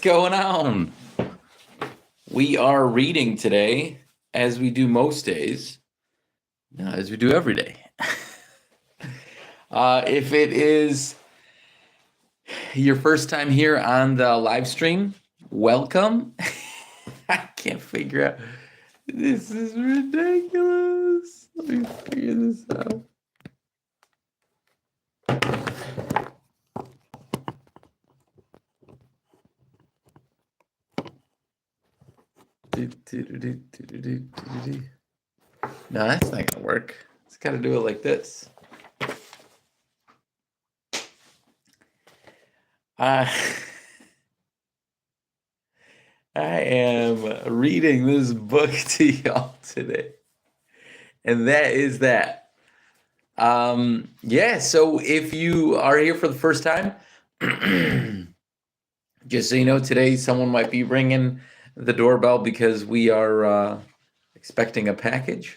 Going on? We are reading today, as we do most days, as we do every day. If it is your first time here on the live stream, welcome. I can't figure out. This is ridiculous. Let me figure this out. No, that's not gonna work. It's got to do it like this. I am reading this book to y'all today, and that is that. So if you are here for the first time, just so you know, today someone might be ringing the doorbell because we are expecting a package.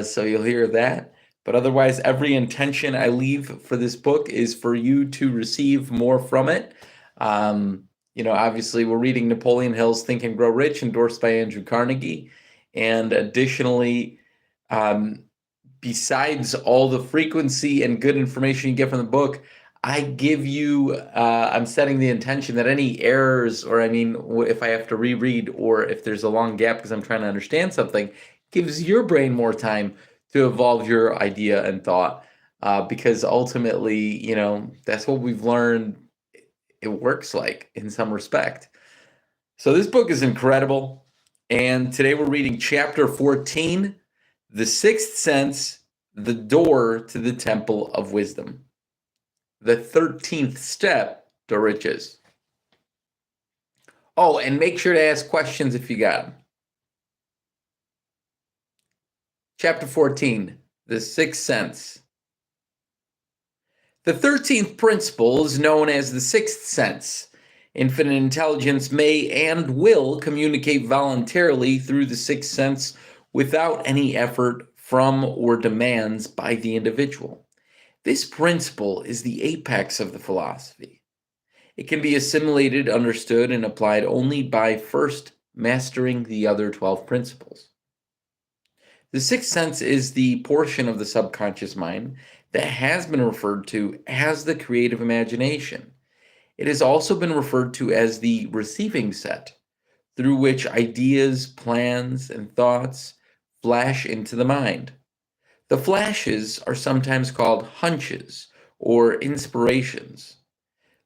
So you'll hear that. But otherwise, every intention I leave for this book is for you to receive more from it. Obviously, we're reading Napoleon Hill's Think and Grow Rich, endorsed by Andrew Carnegie. And additionally, besides all the frequency and good information you get from the book, I give you, I'm setting the intention that any errors, or if I have to reread, or if there's a long gap because I'm trying to understand something, gives your brain more time to evolve your idea and thought. Because ultimately, that's what we've learned it works like in some respect. So this book is incredible. And today we're reading chapter 14, The Sixth Sense, the Door to the Temple of Wisdom. The 13th step to riches. Oh, and make sure to ask questions if you got them. Chapter 14, The Sixth Sense. The 13th principle is known as the sixth sense. Infinite intelligence may and will communicate voluntarily through the sixth sense without any effort from or demands by the individual. This principle is the apex of the philosophy. It can be assimilated, understood, and applied only by first mastering the other 12 principles. The sixth sense is the portion of the subconscious mind that has been referred to as the creative imagination. It has also been referred to as the receiving set, through which ideas, plans, and thoughts flash into the mind. The flashes are sometimes called hunches or inspirations.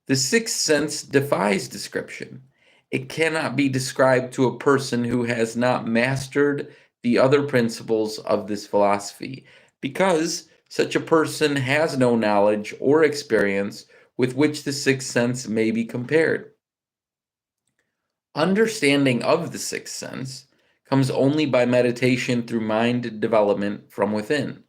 The sixth sense defies description. It cannot be described to a person who has not mastered the other principles of this philosophy, because such a person has no knowledge or experience with which the sixth sense may be compared. Understanding of the sixth sense comes only by meditation through mind development from within.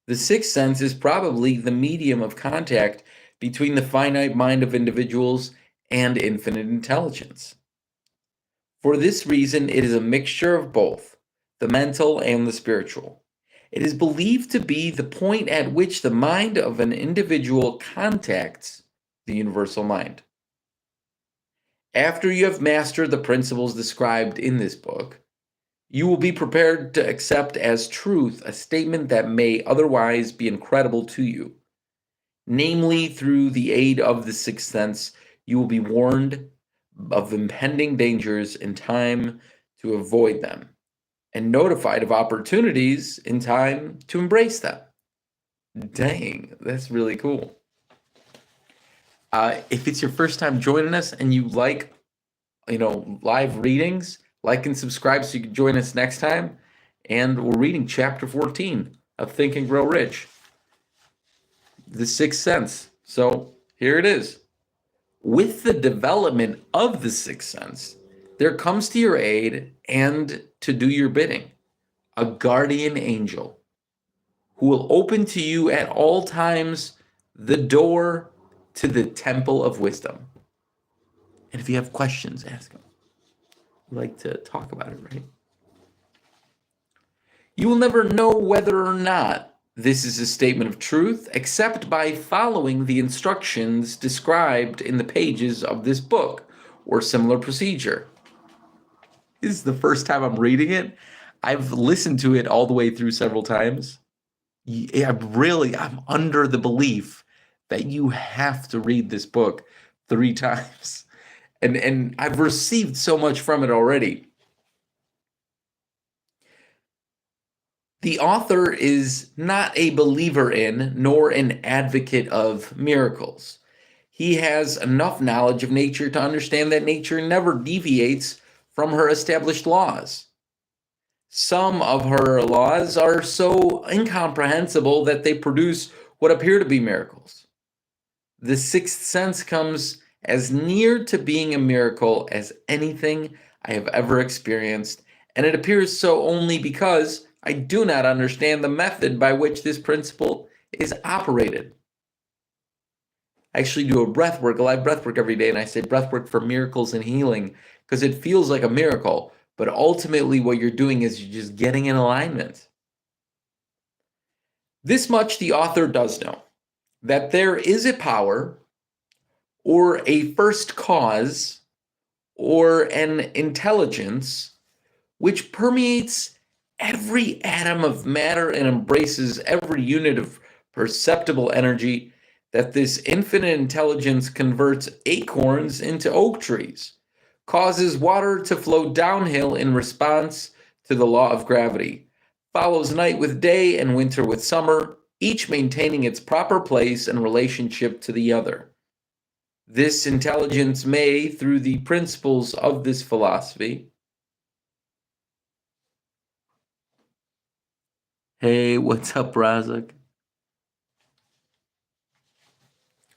The sixth sense is probably the medium of contact between the finite mind of individuals and infinite intelligence. For this reason, it is a mixture of both, the mental and the spiritual. It is believed to be the point at which the mind of an individual contacts the universal mind. After you have mastered the principles described in this book, you will be prepared to accept as truth a statement that may otherwise be incredible to you. Namely, through the aid of the sixth sense, you will be warned of impending dangers in time to avoid them, and notified of opportunities in time to embrace them. Dang, that's really cool. If it's your first time joining us and you like, live readings, like and subscribe so you can join us next time. And we're reading chapter 14 of Think and Grow Rich, The Sixth Sense. So here it is. With the development of the sixth sense, there comes to your aid and to do your bidding a guardian angel who will open to you at all times the door to the temple of wisdom. And if you have questions, ask him. We like to talk about it, right? You will never know whether or not this is a statement of truth except by following the instructions described in the pages of this book, or similar procedure. This is the first time I'm reading it. I've listened to it all the way through several times. I'm under the belief that you have to read this book 3 times. And I've received so much from it already. The author is not a believer in, nor an advocate of miracles. He has enough knowledge of nature to understand that nature never deviates from her established laws. Some of her laws are so incomprehensible that they produce what appear to be miracles. The sixth sense comes as near to being a miracle as anything I have ever experienced, and it appears so only because I do not understand the method by which this principle is operated. I actually do a live breath work every day, and I say breath work for miracles and healing because it feels like a miracle, but ultimately what you're doing is you're just getting in alignment. This much the author does know, that there is a power or a first cause or an intelligence which permeates every atom of matter and embraces every unit of perceptible energy, that this infinite intelligence converts acorns into oak trees, causes water to flow downhill in response to the law of gravity, follows night with day and winter with summer, each maintaining its proper place and relationship to the other. This intelligence may, through the principles of this philosophy. Hey, what's up, Razak?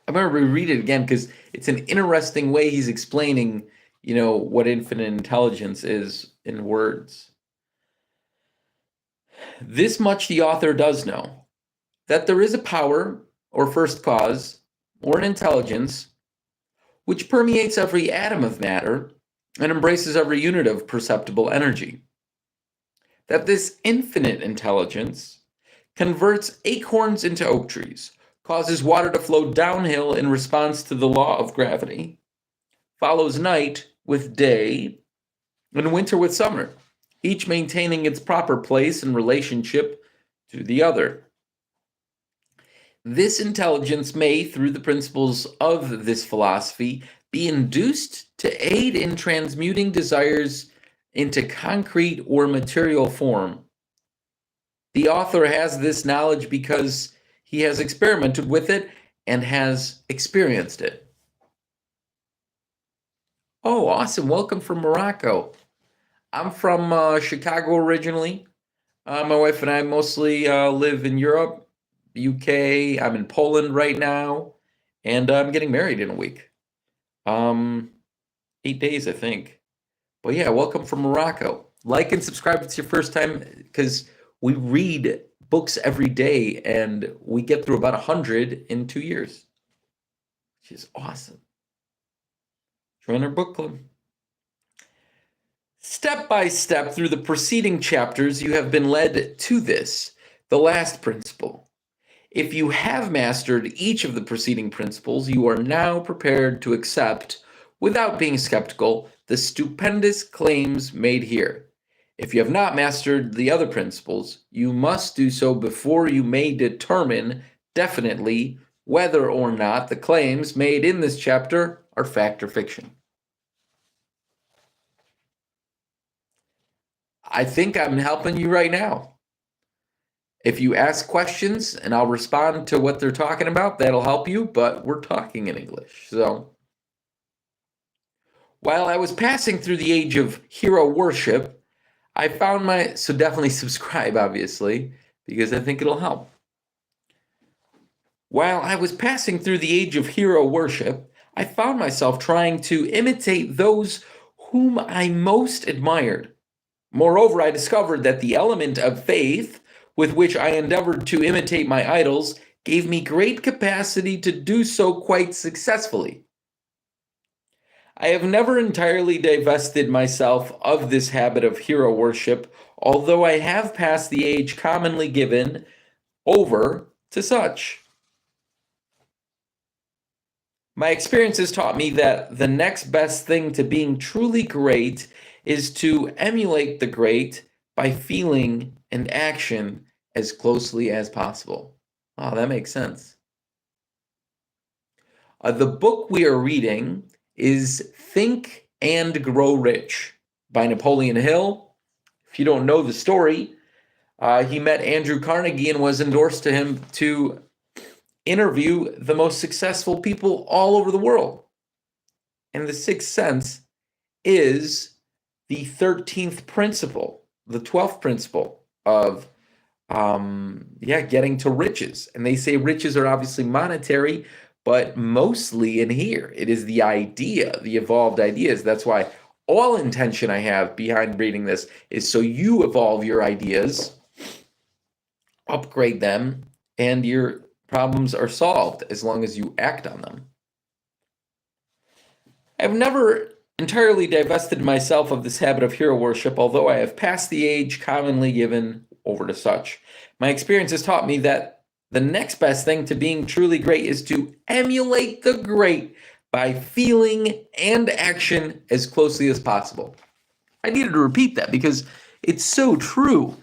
I'm going to reread it again because it's an interesting way he's explaining, what infinite intelligence is in words. This much the author does know, that there is a power or first cause or an intelligence which permeates every atom of matter and embraces every unit of perceptible energy. That this infinite intelligence converts acorns into oak trees, causes water to flow downhill in response to the law of gravity, follows night with day, and winter with summer, each maintaining its proper place and relationship to the other. This intelligence may, through the principles of this philosophy, be induced to aid in transmuting desires into concrete or material form. The author has this knowledge because he has experimented with it and has experienced it. Oh, awesome. Welcome from Morocco. I'm from Chicago originally. My wife and I mostly live in Europe, UK. I'm in Poland right now, and I'm getting married in a week. 8 days, I think. But yeah, welcome from Morocco. Like and subscribe if it's your first time, because we read books every day, and we get through about 100 in 2 years, which is awesome. Join our book club. Step by step through the preceding chapters, you have been led to this, the last principle. If you have mastered each of the preceding principles, you are now prepared to accept, without being skeptical, the stupendous claims made here. If you have not mastered the other principles, you must do so before you may determine definitely whether or not the claims made in this chapter are fact or fiction. I think I'm helping you right now. If you ask questions and I'll respond to what they're talking about, that'll help you, but we're talking in English. So, while I was passing through the age of hero worship, I found so definitely subscribe, obviously, because I think it'll help. While I was passing through the age of hero worship, I found myself trying to imitate those whom I most admired. Moreover, I discovered that the element of faith with which I endeavored to imitate my idols gave me great capacity to do so quite successfully. I have never entirely divested myself of this habit of hero worship, although I have passed the age commonly given over to such. My experience has taught me that the next best thing to being truly great is to emulate the great by feeling and action as closely as possible. Oh, that makes sense. The book we are reading is Think and Grow Rich by Napoleon Hill. If you don't know the story, he met Andrew Carnegie and was endorsed to him to interview the most successful people all over the world. And the sixth sense is the 13th principle, the 12th principle of getting to riches. And they say riches are obviously monetary, but mostly in here, it is the idea, the evolved ideas. That's why all intention I have behind reading this is so you evolve your ideas, upgrade them, and your problems are solved as long as you act on them. I've never entirely divested myself of this habit of hero worship, although I have passed the age commonly given over to such. My experience has taught me that the next best thing to being truly great is to emulate the great by feeling and action as closely as possible. I needed to repeat that because it's so true.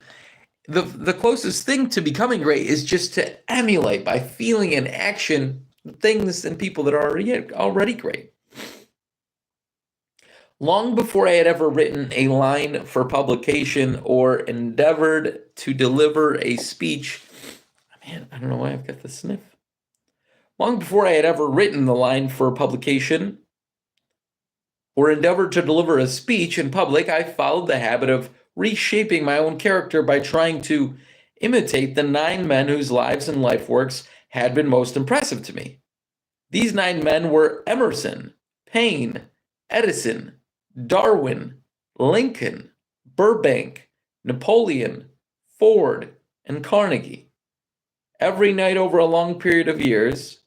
The closest thing to becoming great is just to emulate by feeling and action things and people that are already great. Long before I had ever written a line for publication or endeavored to deliver a speech, man, I don't know why I've got the sniff. Long before I had ever written the line for publication or endeavored to deliver a speech in public, I followed the habit of reshaping my own character by trying to imitate the 9 men whose lives and life works had been most impressive to me. These 9 men were Emerson, Paine, Edison, Darwin, Lincoln, Burbank, Napoleon, Ford, and Carnegie. Every night over a long period of years,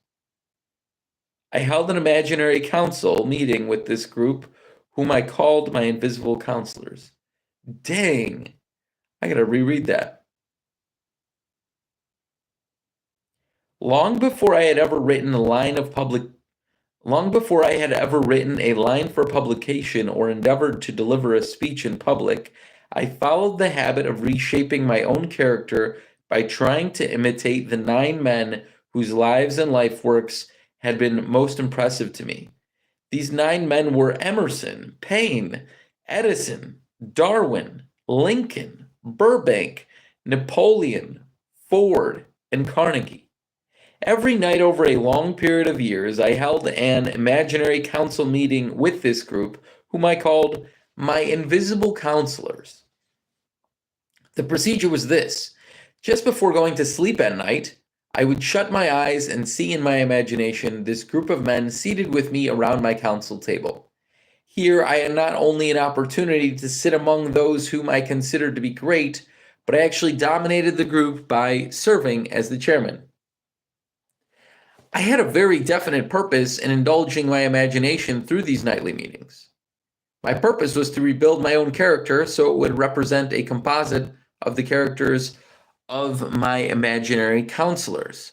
I held an imaginary council meeting with this group, whom I called my invisible counselors. Dang, I gotta reread that. Long before I had ever written a line for publication or endeavored to deliver a speech in public, I followed the habit of reshaping my own character by trying to imitate the 9 men whose lives and life works had been most impressive to me. These 9 men were Emerson, Paine, Edison, Darwin, Lincoln, Burbank, Napoleon, Ford, and Carnegie. Every night over a long period of years, I held an imaginary council meeting with this group, whom I called my invisible counselors. The procedure was this. Just before going to sleep at night, I would shut my eyes and see in my imagination this group of men seated with me around my council table. Here, I had not only an opportunity to sit among those whom I considered to be great, but I actually dominated the group by serving as the chairman. I had a very definite purpose in indulging my imagination through these nightly meetings. My purpose was to rebuild my own character so it would represent a composite of the characters of my imaginary counselors.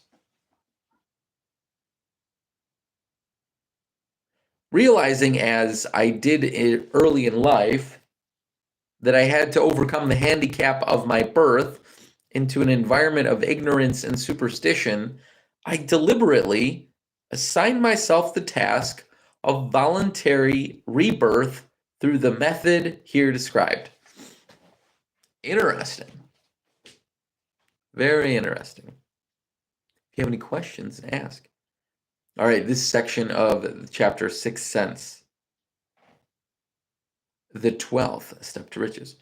Realizing, as I did early in life, that I had to overcome the handicap of my birth into an environment of ignorance and superstition, I deliberately assigned myself the task of voluntary rebirth through the method here described. Interesting. Very interesting. If you have any questions, ask. All right, this section of chapter 6th Sense. The 12th Step to Riches.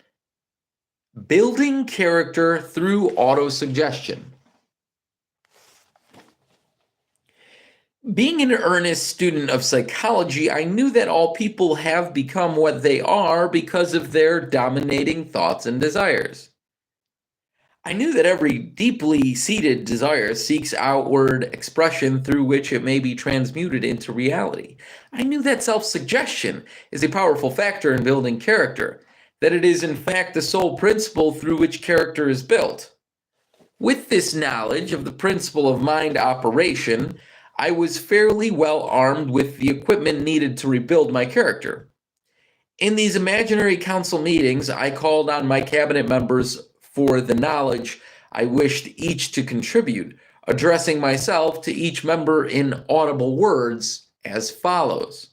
Building character through autosuggestion. Being an earnest student of psychology, I knew that all people have become what they are because of their dominating thoughts and desires. I knew that every deeply seated desire seeks outward expression through which it may be transmuted into reality. I knew that self-suggestion is a powerful factor in building character, that it is in fact the sole principle through which character is built. With this knowledge of the principle of mind operation, I was fairly well armed with the equipment needed to rebuild my character. In these imaginary council meetings, I called on my cabinet members for the knowledge I wished each to contribute, addressing myself to each member in audible words as follows.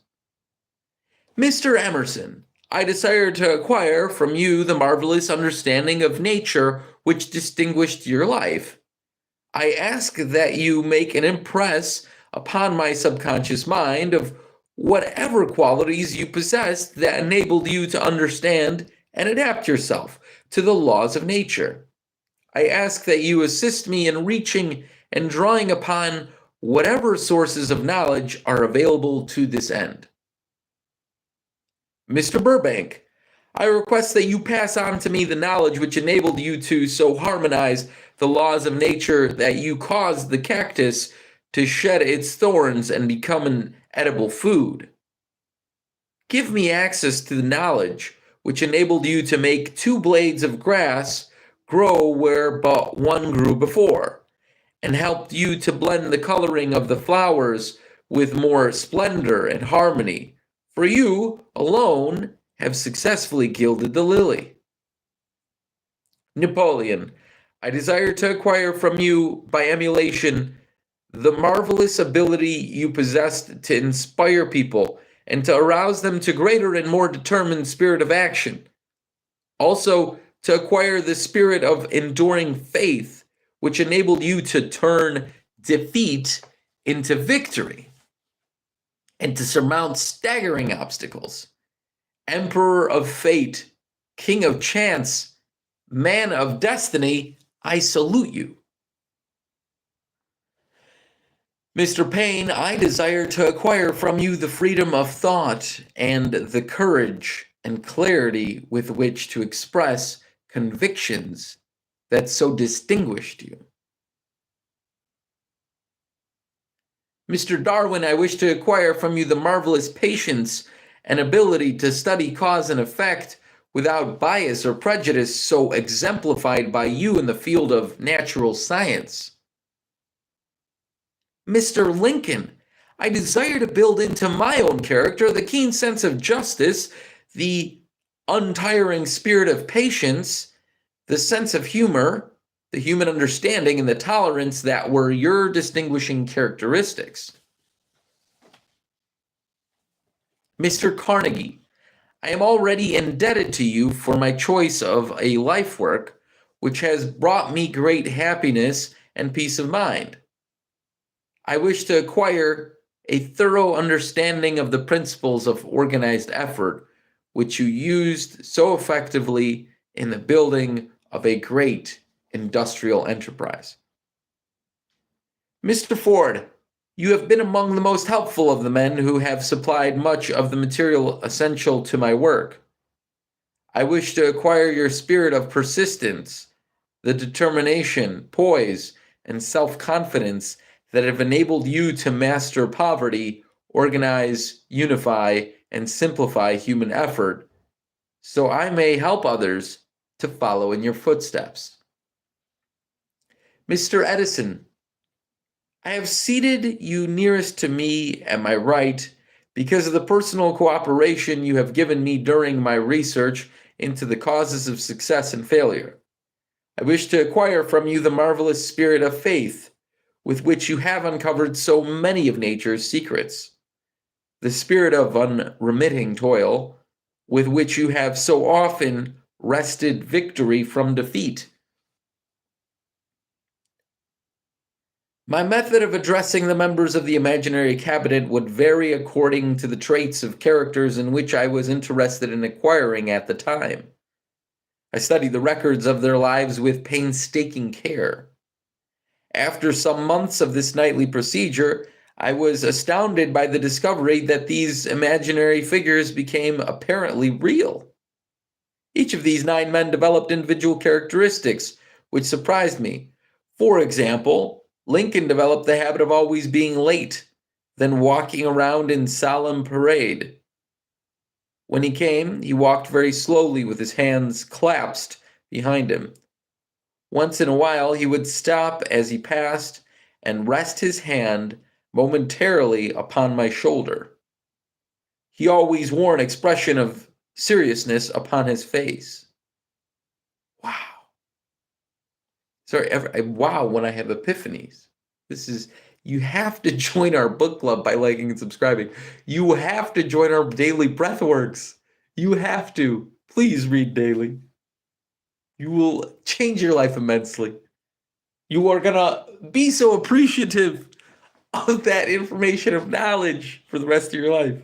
Mr. Emerson, I desire to acquire from you the marvelous understanding of nature which distinguished your life. I ask that you make an impress upon my subconscious mind of whatever qualities you possessed that enabled you to understand and adapt yourself to the laws of nature. I ask that you assist me in reaching and drawing upon whatever sources of knowledge are available to this end. Mr. Burbank, I request that you pass on to me the knowledge which enabled you to so harmonize the laws of nature that you caused the cactus to shed its thorns and become an edible food. Give me access to the knowledge which enabled you to make 2 blades of grass grow where but one grew before, and helped you to blend the coloring of the flowers with more splendor and harmony, for you alone have successfully gilded the lily. Napoleon, I desire to acquire from you, by emulation, the marvelous ability you possessed to inspire people and to arouse them to greater and more determined spirit of action. Also, to acquire the spirit of enduring faith, which enabled you to turn defeat into victory and to surmount staggering obstacles. Emperor of fate, king of chance, man of destiny, I salute you. Mr. Payne, I desire to acquire from you the freedom of thought and the courage and clarity with which to express convictions that so distinguished you. Mr. Darwin, I wish to acquire from you the marvelous patience and ability to study cause and effect without bias or prejudice so exemplified by you in the field of natural science. Mr. Lincoln, I desire to build into my own character the keen sense of justice, the untiring spirit of patience, the sense of humor, the human understanding, and the tolerance that were your distinguishing characteristics. Mr. Carnegie, I am already indebted to you for my choice of a life work which has brought me great happiness and peace of mind. I wish to acquire a thorough understanding of the principles of organized effort, which you used so effectively in the building of a great industrial enterprise. Mr. Ford, you have been among the most helpful of the men who have supplied much of the material essential to my work. I wish to acquire your spirit of persistence, the determination, poise, and self-confidence that have enabled you to master poverty, organize, unify, and simplify human effort, so I may help others to follow in your footsteps. Mr. Edison, I have seated you nearest to me at my right because of the personal cooperation you have given me during my research into the causes of success and failure. I wish to acquire from you the marvelous spirit of faith with which you have uncovered so many of nature's secrets, the spirit of unremitting toil with which you have so often wrested victory from defeat. My method of addressing the members of the imaginary cabinet would vary according to the traits of characters in which I was interested in acquiring at the time. I studied the records of their lives with painstaking care. After some months of this nightly procedure, I was astounded by the discovery that these imaginary figures became apparently real. Each of these 9 men developed individual characteristics, which surprised me. For example, Lincoln developed the habit of always being late, then walking around in solemn parade. When he came, he walked very slowly with his hands clasped behind him. Once in a while, he would stop as he passed and rest his hand momentarily upon my shoulder. He always wore an expression of seriousness upon his face. Wow. Sorry, wow, when I have epiphanies. This is, you have to join our book club by liking and subscribing. You have to join our daily breathworks. You have to. Please read daily. You will change your life immensely. You are going to be so appreciative of that information of knowledge for the rest of your life.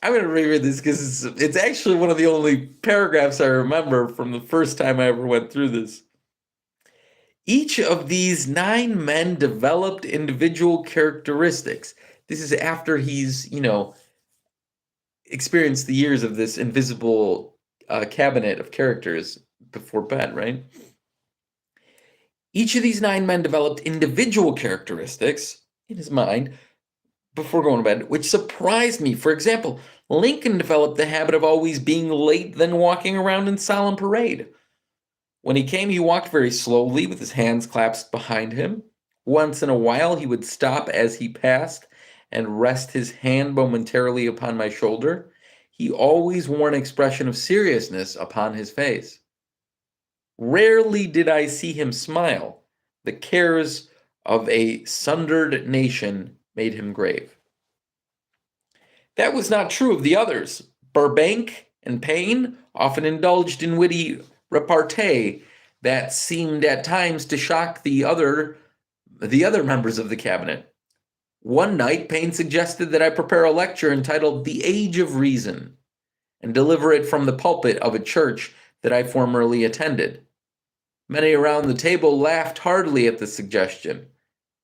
I'm going to reread this because it's actually one of the only paragraphs I remember from the first time I ever went through this. Each of these 9 men developed individual characteristics. This is after he's, experienced the years of this invisible cabinet of characters before bed, right? Each of these 9 men developed individual characteristics in his mind before going to bed, which surprised me. For example, Lincoln developed the habit of always being late, then walking around in solemn parade. When he came, he walked very slowly with his hands clasped behind him. Once in a while, he would stop as he passed and rest his hand momentarily upon my shoulder. He always wore an expression of seriousness upon his face. Rarely did I see him smile. The cares of a sundered nation made him grave. That was not true of the others. Burbank and Paine often indulged in witty repartee that seemed at times to shock the other members of the cabinet. One night, Paine suggested that I prepare a lecture entitled The Age of Reason and deliver it from the pulpit of a church that I formerly attended. Many around the table laughed heartily at the suggestion.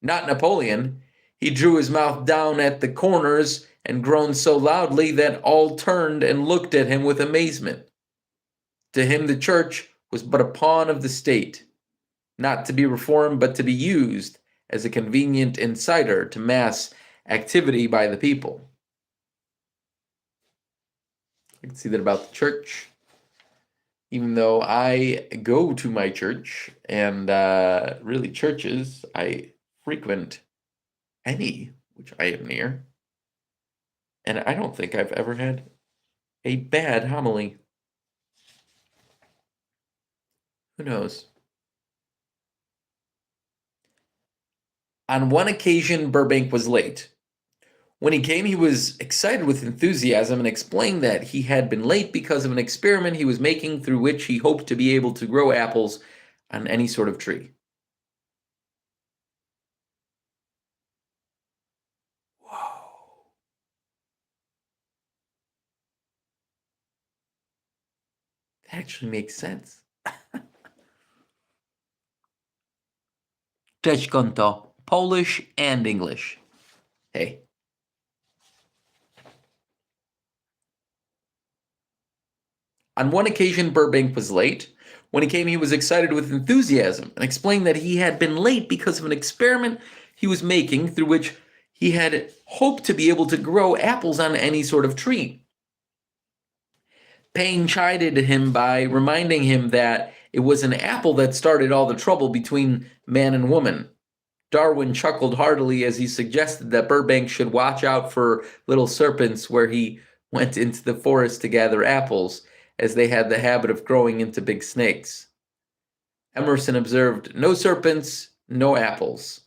Not Napoleon. He drew his mouth down at the corners and groaned so loudly that all turned and looked at him with amazement. To him, the church was but a pawn of the state, not to be reformed, but to be used as a convenient inciter to mass activity by the people. I can see that about the church. Even though I go to my church and really churches, I frequent any which I am near. And I don't think I've ever had a bad homily. Who knows? On one occasion, Burbank was late. When he came, he was excited with enthusiasm and explained that he had been late because of an experiment he was making through which he hoped to be able to grow apples on any sort of tree. Whoa. That actually makes sense. Też konto, Polish and English. Hey. On one occasion, Burbank was late. When he came, he was excited with enthusiasm and explained that he had been late because of an experiment he was making through which he had hoped to be able to grow apples on any sort of tree. Paine chided him by reminding him that it was an apple that started all the trouble between man and woman. Darwin chuckled heartily as he suggested that Burbank should watch out for little serpents where he went into the forest to gather apples, as they had the habit of growing into big snakes. Emerson observed, "No serpents, no apples."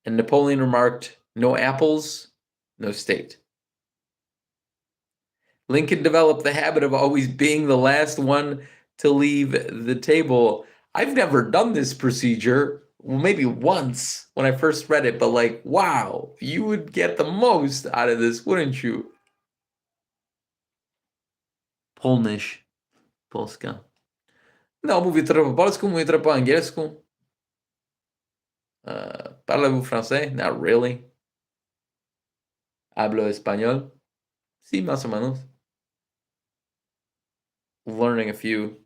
And Napoleon remarked, "No apples, no state." Lincoln developed the habit of always being the last one to leave the table. I've never done this procedure. Well, maybe once when I first read it, but wow, you would get the most out of this, wouldn't you? Polnish. Polska. No, mówię trochę po polsku, mówię trochę po angielsku. Parlez-vous français? Not really. Hablo español? Sí, más o menos. Learning a few.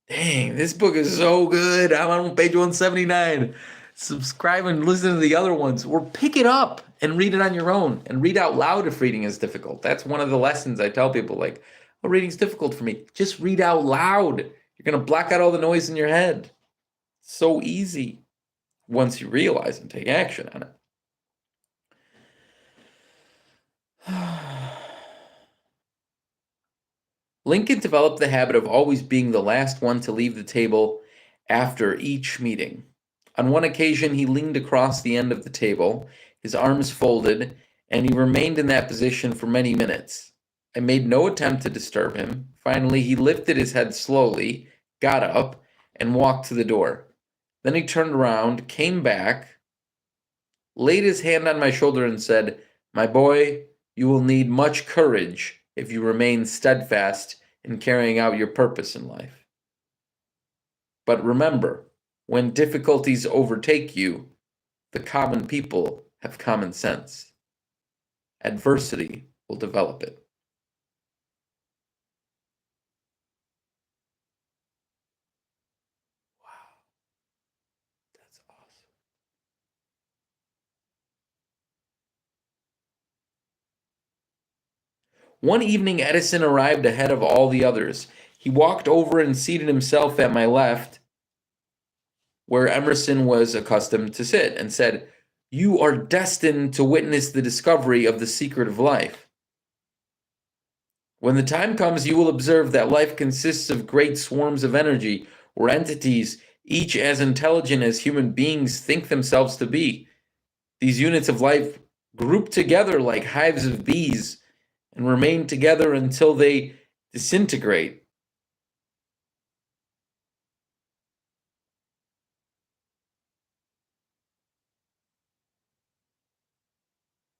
Dang, this book is so good. I'm on page 179. Subscribe and listen to the other ones, or pick it up and read it on your own, and read out loud if reading is difficult. That's one of the lessons I tell people, oh, reading's difficult for me. Just read out loud. You're going to block out all the noise in your head. So easy. once you realize and take action on it. Lincoln developed the habit of always being the last one to leave the table after each meeting. On one occasion, he leaned across the end of the table, his arms folded, and he remained in that position for many minutes. I made no attempt to disturb him. Finally, he lifted his head slowly, got up, and walked to the door. Then he turned around, came back, laid his hand on my shoulder, and said, "My boy, you will need much courage if you remain steadfast in carrying out your purpose in life. But remember, when difficulties overtake you, the common people have common sense. Adversity will develop it." Wow, that's awesome. One evening, Edison arrived ahead of all the others. He walked over and seated himself at my left, where Emerson was accustomed to sit, and said, "You are destined to witness the discovery of the secret of life. When the time comes, you will observe that life consists of great swarms of energy, or entities, each as intelligent as human beings think themselves to be. These units of life group together like hives of bees and remain together until they disintegrate.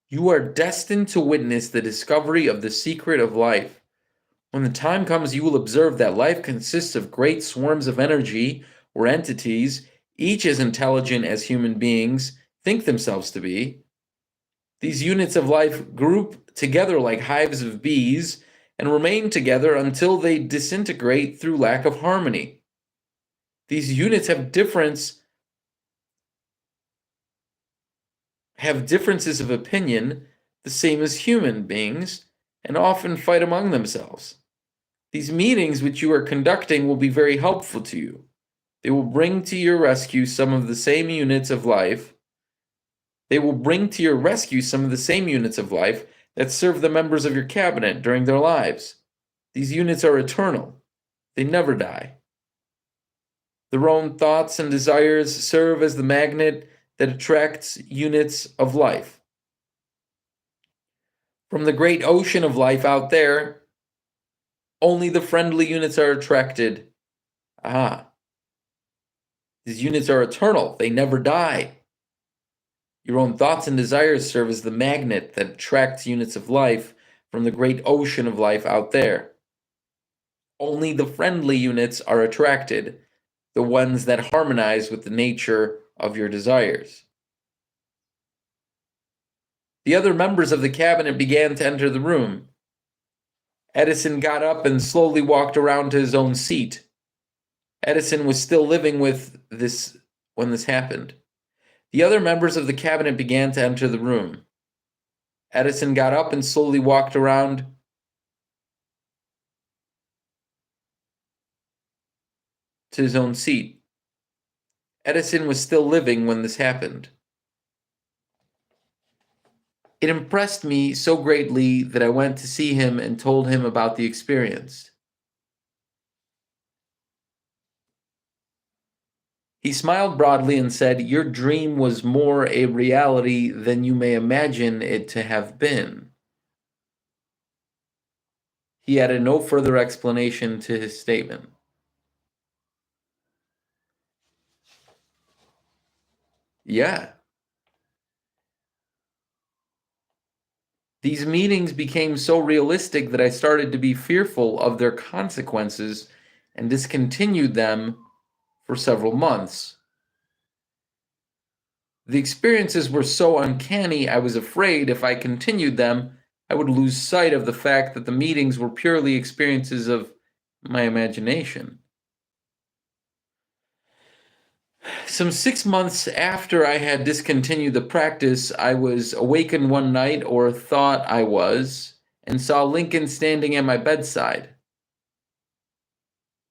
You are destined to witness the discovery of the secret of life. When the time comes, you will observe that life consists of great swarms of energy or entities, each as intelligent as human beings think themselves to be. These units of life group together like hives of bees and remain together until they disintegrate through lack of harmony. These units have differences of opinion, the same as human beings, and often fight among themselves. These meetings which you are conducting will be very helpful to you. They will bring to your rescue some of the same units of life. They will bring to your rescue some of the same units of life that serve the members of your cabinet during their lives. These units are eternal. They never die. Their own thoughts and desires serve as the magnet that attracts units of life. From the great ocean of life out there, only the friendly units are attracted. Ah, these units are eternal. They never die. Your own thoughts and desires serve as the magnet that attracts units of life from the great ocean of life out there. Only the friendly units are attracted, the ones that harmonize with the nature of your desires. The other members of the cabinet began to enter the room. Edison got up and slowly walked around to his own seat. Edison was still living with this when this happened. The other members of the cabinet began to enter the room. Edison got up and slowly walked around to his own seat. Edison was still living when this happened. It impressed me so greatly that I went to see him and told him about the experience. He smiled broadly and said, "Your dream was more a reality than you may imagine it to have been." He added no further explanation to his statement. Yeah. These meetings became so realistic that I started to be fearful of their consequences and discontinued them for several months. The experiences were so uncanny, I was afraid if I continued them, I would lose sight of the fact that the meetings were purely experiences of my imagination. Some 6 months after I had discontinued the practice, I was awakened one night, or thought I was, and saw Lincoln standing at my bedside.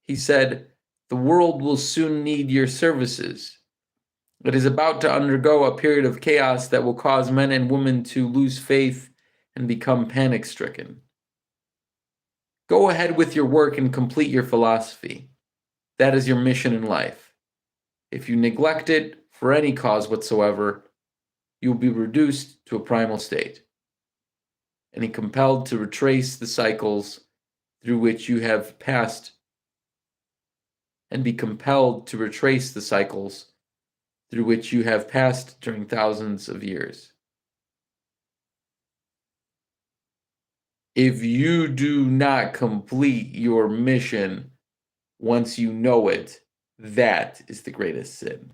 He said, "The world will soon need your services. It is about to undergo a period of chaos that will cause men and women to lose faith and become panic-stricken. Go ahead with your work and complete your philosophy. That is your mission in life. If you neglect it for any cause whatsoever, you will be reduced to a primal state, and be compelled to retrace the cycles through which you have passed, during thousands of years. If you do not complete your mission once you know it, that is the greatest sin.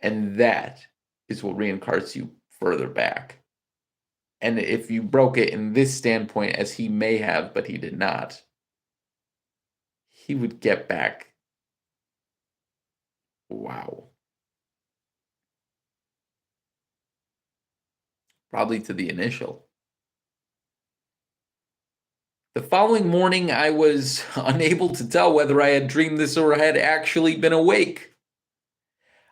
And that is what reincarnates you further back. And if you broke it in this standpoint, as he may have, but he did not, he would get back. Wow. Probably to the initial. The following morning, I was unable to tell whether I had dreamed this or had actually been awake.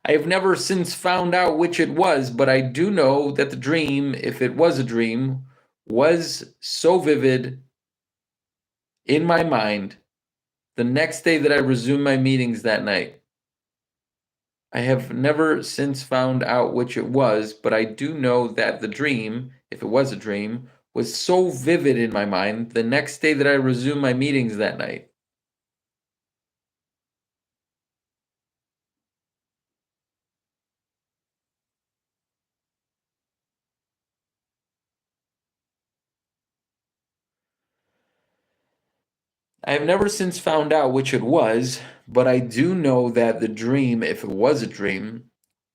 I have never since found out which it was, but I do know that the dream, if it was a dream, was so vivid in my mind the next day that I resumed my meetings that night. I have never since found out which it was, but I do know that the dream, if it was a dream, was so vivid in my mind the next day that I resumed my meetings that night. I have never since found out which it was, but I do know that the dream, if it was a dream,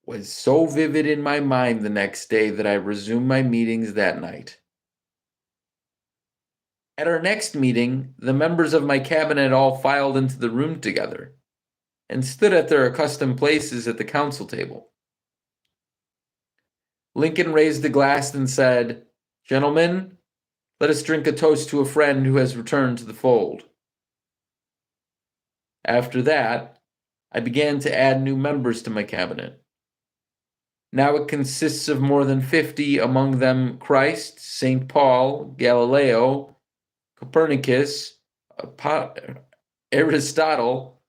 was so vivid in my mind the next day that I resumed my meetings that night. At our next meeting, the members of my cabinet all filed into the room together and stood at their accustomed places at the council table. Lincoln raised a glass and said, "Gentlemen, let us drink a toast to a friend who has returned to the fold." After that, I began to add new members to my cabinet. Now it consists of more than 50, among them Christ, St. Paul, Galileo, Copernicus, Aristotle,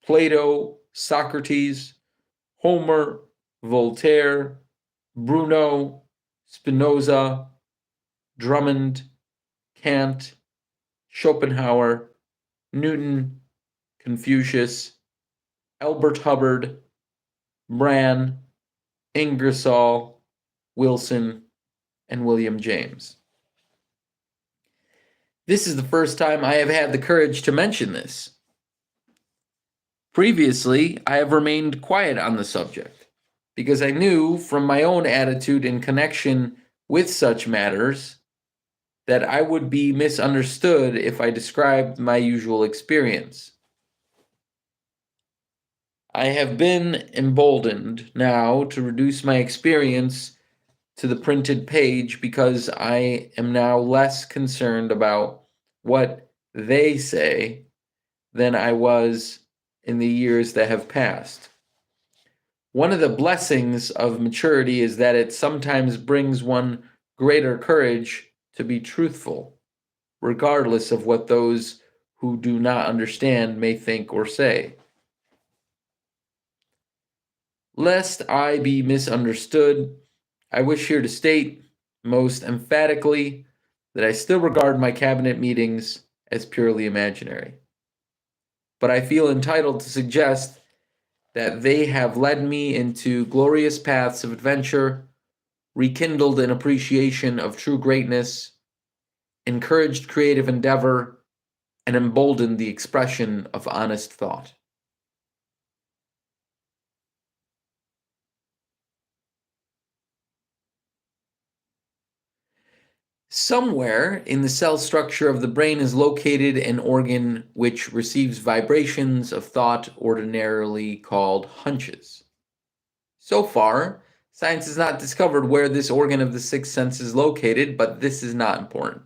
Plato, Socrates, Homer, Voltaire, Bruno, Spinoza, Drummond, Kant, Schopenhauer, Newton, Confucius, Albert Hubbard, Bran, Ingersoll, Wilson, and William James. This is the first time I have had the courage to mention this. Previously, I have remained quiet on the subject, because I knew from my own attitude in connection with such matters that I would be misunderstood if I described my usual experience. I have been emboldened now to reduce my experience to the printed page because I am now less concerned about what they say than I was in the years that have passed. One of the blessings of maturity is that it sometimes brings one greater courage to be truthful, regardless of what those who do not understand may think or say. Lest I be misunderstood, I wish here to state most emphatically that I still regard my cabinet meetings as purely imaginary. But I feel entitled to suggest that they have led me into glorious paths of adventure, rekindled an appreciation of true greatness, encouraged creative endeavor, and emboldened the expression of honest thought. Somewhere in the cell structure of the brain is located an organ which receives vibrations of thought ordinarily called hunches. So far, science has not discovered where this organ of the sixth sense is located, but this is not important.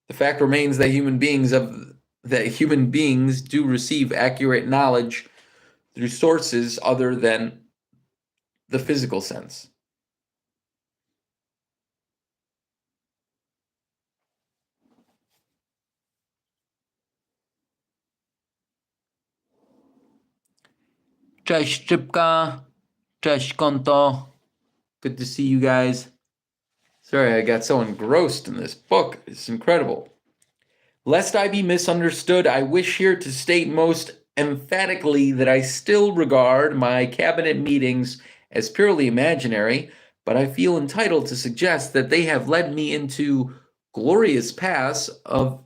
The fact remains that human beings do receive accurate knowledge through sources other than the physical sense. Cześć Szczypka, cześć Konto. Good to see you guys. Sorry, I got so engrossed in this book. It's incredible. Lest I be misunderstood, I wish here to state most emphatically that I still regard my cabinet meetings as purely imaginary, but I feel entitled to suggest that they have led me into glorious paths of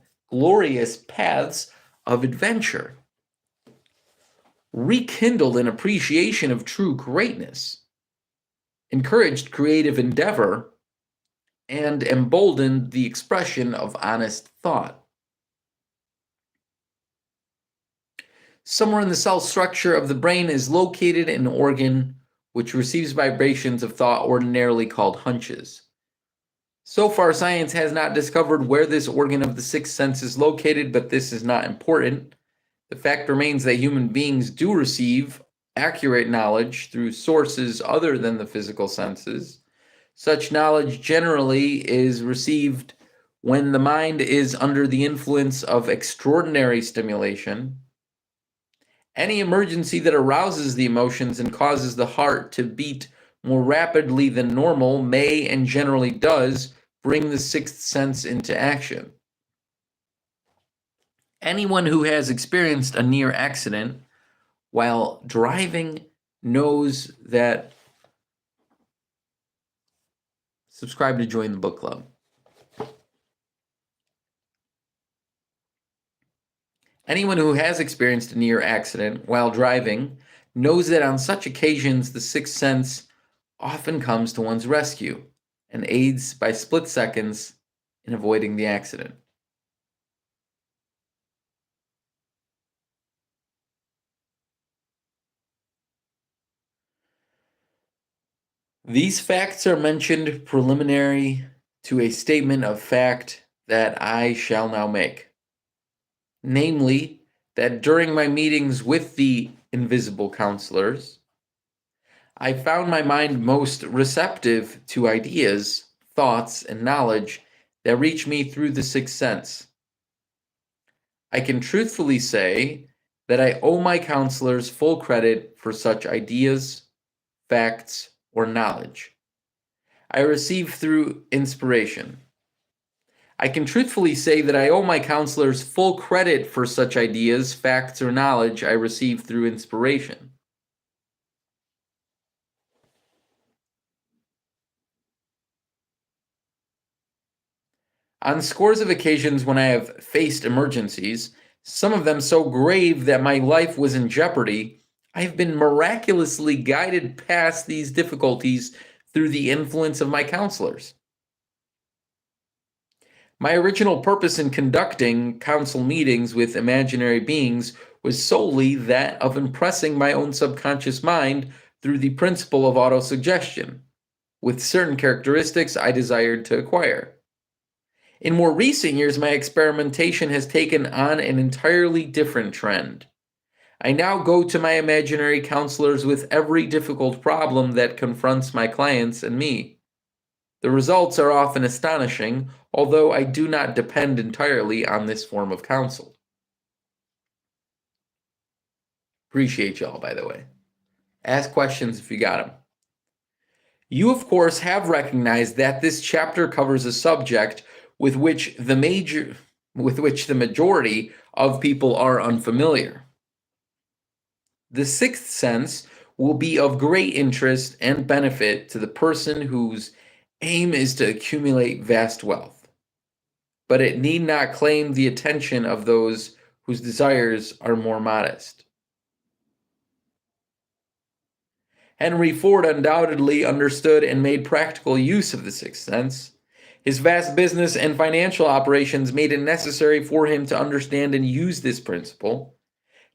adventure, rekindled an appreciation of true greatness, encouraged creative endeavor, and emboldened the expression of honest thought. Somewhere in the cell structure of the brain is located an organ which receives vibrations of thought, ordinarily called hunches. So far, science has not discovered where this organ of the sixth sense is located, but this is not important. The fact remains that human beings do receive accurate knowledge through sources other than the physical senses. Such knowledge generally is received when the mind is under the influence of extraordinary stimulation. Any emergency that arouses the emotions and causes the heart to beat more rapidly than normal may and generally does bring the sixth sense into action. Anyone who has experienced a near accident while driving knows that. Subscribe to join the book club. Anyone who has experienced a near accident while driving knows that on such occasions the sixth sense often comes to one's rescue and aids by split seconds in avoiding the accident. These facts are mentioned preliminary to a statement of fact that I shall now make. Namely, that during my meetings with the invisible counselors, I found my mind most receptive to ideas, thoughts, and knowledge that reach me through the sixth sense. I can truthfully say that I owe my counselors full credit for such ideas, facts, or knowledge I receive through inspiration. I can truthfully say that I owe my counselors full credit for such ideas, facts, or knowledge I receive through inspiration. On scores of occasions when I have faced emergencies, some of them so grave that my life was in jeopardy, I have been miraculously guided past these difficulties through the influence of my counselors. My original purpose in conducting council meetings with imaginary beings was solely that of impressing my own subconscious mind through the principle of autosuggestion, with certain characteristics I desired to acquire. In more recent years, my experimentation has taken on an entirely different trend. I now go to my imaginary counselors with every difficult problem that confronts my clients and me. The results are often astonishing, although I do not depend entirely on this form of counsel. Appreciate y'all, by the way. Ask questions if you got them. You, of course, have recognized that this chapter covers a subject with which the majority of people are unfamiliar. The sixth sense will be of great interest and benefit to the person whose aim is to accumulate vast wealth, but it need not claim the attention of those whose desires are more modest. Henry Ford undoubtedly understood and made practical use of the sixth sense. His vast business and financial operations made it necessary for him to understand and use this principle.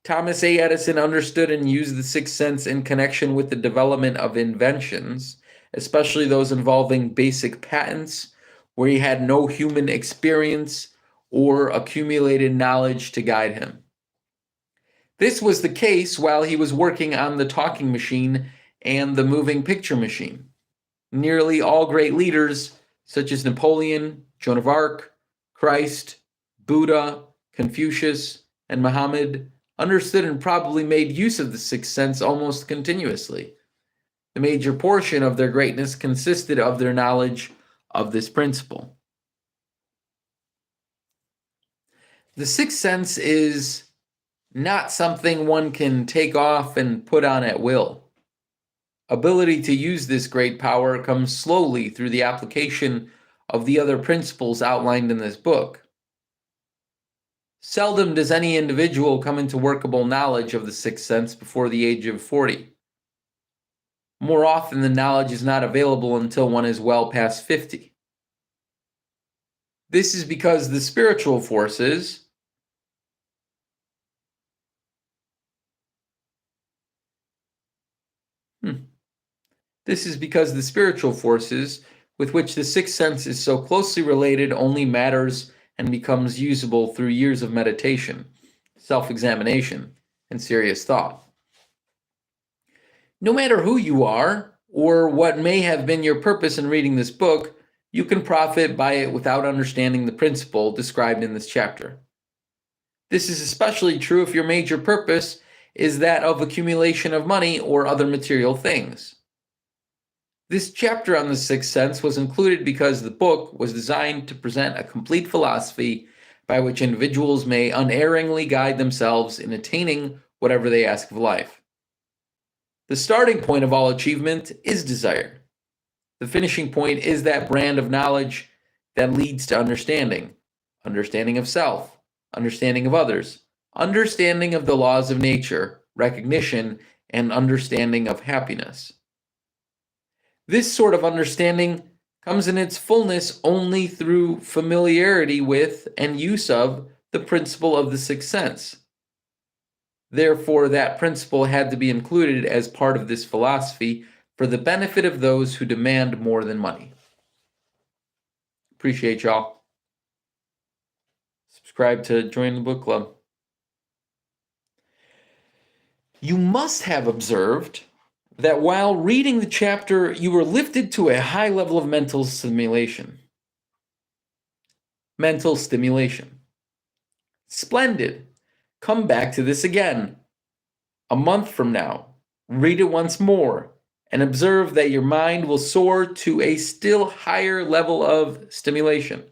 Thomas A. Edison understood and used the sixth sense in connection with the development of inventions, especially those involving basic patents, where he had no human experience or accumulated knowledge to guide him. This was the case while he was working on the talking machine and the moving picture machine. Nearly all great leaders, such as Napoleon, Joan of Arc, Christ, Buddha, Confucius, and Muhammad, understood and probably made use of the sixth sense almost continuously. The major portion of their greatness consisted of their knowledge of this principle. The sixth sense is not something one can take off and put on at will. Ability to use this great power comes slowly through the application of the other principles outlined in this book. Seldom does any individual come into workable knowledge of the sixth sense before the age of 40. More often, the knowledge is not available until one is well past 50. This is because the spiritual forces with which the sixth sense is so closely related only matters and becomes usable through years of meditation, self-examination, and serious thought. No matter who you are, or what may have been your purpose in reading this book, you can profit by it without understanding the principle described in this chapter. This is especially true if your major purpose is that of accumulation of money or other material things. This chapter on the sixth sense was included because the book was designed to present a complete philosophy by which individuals may unerringly guide themselves in attaining whatever they ask of life. The starting point of all achievement is desire. The finishing point is that brand of knowledge that leads to understanding, understanding of self, understanding of others, understanding of the laws of nature, recognition, and understanding of happiness. This sort of understanding comes in its fullness only through familiarity with and use of the principle of the sixth sense. Therefore, that principle had to be included as part of this philosophy for the benefit of those who demand more than money. Appreciate y'all. Subscribe to join the book club. You must have observed that while reading the chapter, you were lifted to a high level of mental stimulation. Mental stimulation. Splendid. Come back to this again. A month from now, read it once more and observe that your mind will soar to a still higher level of stimulation.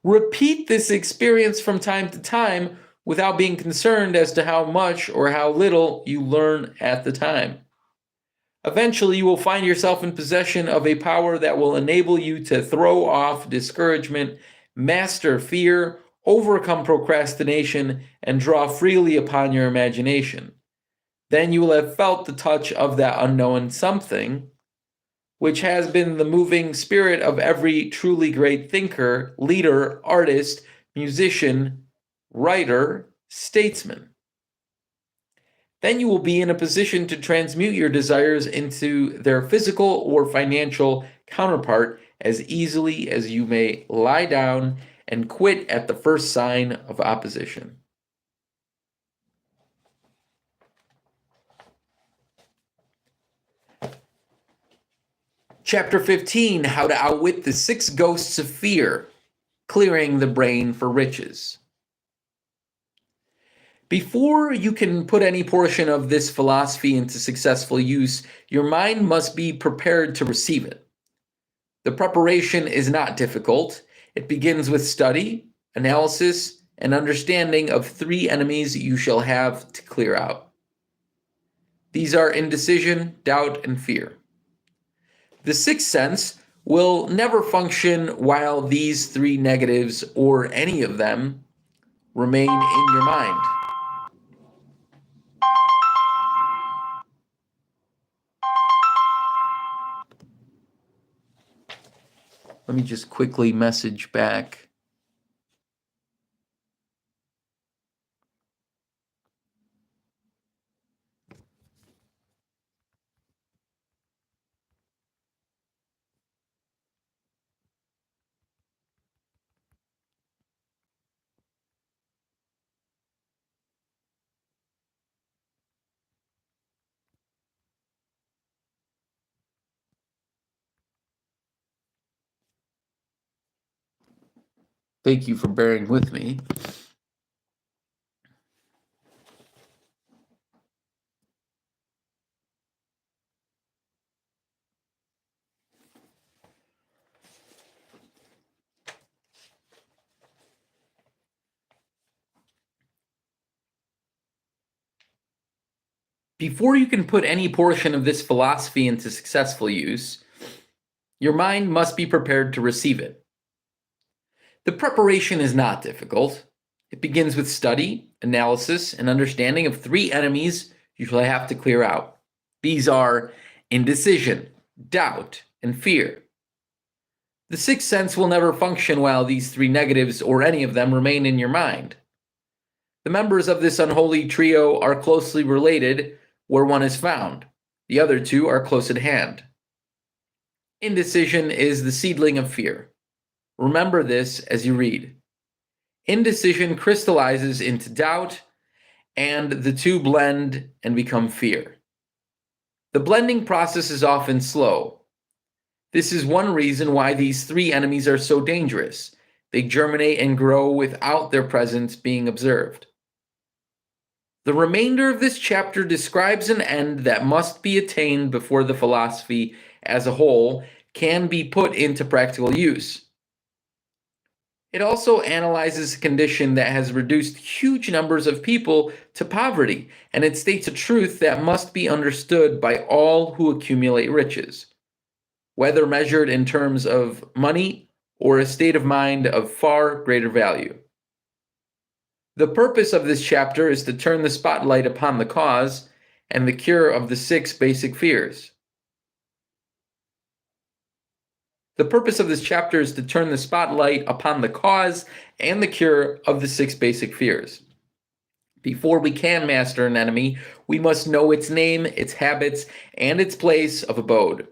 Repeat this experience from time to time without being concerned as to how much or how little you learn at the time. Eventually, you will find yourself in possession of a power that will enable you to throw off discouragement, master fear, overcome procrastination, and draw freely upon your imagination. Then you will have felt the touch of that unknown something, which has been the moving spirit of every truly great thinker, leader, artist, musician, writer, statesman. Then you will be in a position to transmute your desires into their physical or financial counterpart as easily as you may lie down and quit at the first sign of opposition. Chapter 15, How to Outwit the Six Ghosts of Fear, Clearing the Brain for Riches. Before you can put any portion of this philosophy into successful use, your mind must be prepared to receive it. The preparation is not difficult. It begins with study, analysis, and understanding of three enemies you shall have to clear out. These are indecision, doubt, and fear. The sixth sense will never function while these three negatives, or any of them, remain in your mind. Let me just quickly message back. Thank you for bearing with me. Before you can put any portion of this philosophy into successful use, your mind must be prepared to receive it. The preparation is not difficult. It begins with study, analysis, and understanding of three enemies you shall have to clear out. These are indecision, doubt, and fear. The sixth sense will never function while these three negatives or any of them remain in your mind. The members of this unholy trio are closely related where one is found. The other two are close at hand. Indecision is the seedling of fear. Remember this as you read. Indecision crystallizes into doubt, and the two blend and become fear. The blending process is often slow. This is one reason why these three enemies are so dangerous. They germinate and grow without their presence being observed. The remainder of this chapter describes an end that must be attained before the philosophy as a whole can be put into practical use. It also analyzes a condition that has reduced huge numbers of people to poverty, and it states a truth that must be understood by all who accumulate riches, whether measured in terms of money or a state of mind of far greater value. The purpose of this chapter is to turn the spotlight upon the cause and the cure of the six basic fears. The purpose of this chapter is to turn the spotlight upon the cause and the cure of the six basic fears. Before we can master an enemy, we must know its name, its habits, and its place of abode.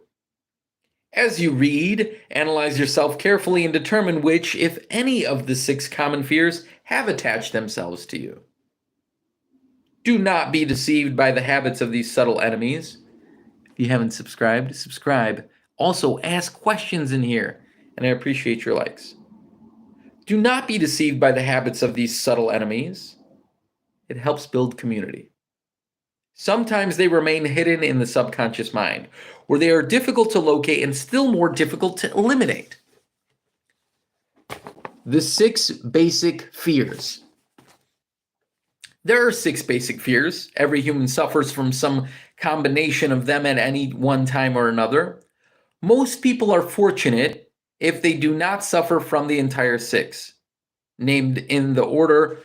As you read, analyze yourself carefully and determine which, if any, of the six common fears have attached themselves to you. Do not be deceived by the habits of these subtle enemies. If you haven't subscribed, subscribe. Also, ask questions in here, and I appreciate your likes. Do not be deceived by the habits of these subtle enemies. It helps build community. Sometimes they remain hidden in the subconscious mind, where they are difficult to locate and still more difficult to eliminate. The six basic fears. There are six basic fears. Every human suffers from some combination of them at any one time or another. Most people are fortunate if they do not suffer from the entire six, named in the order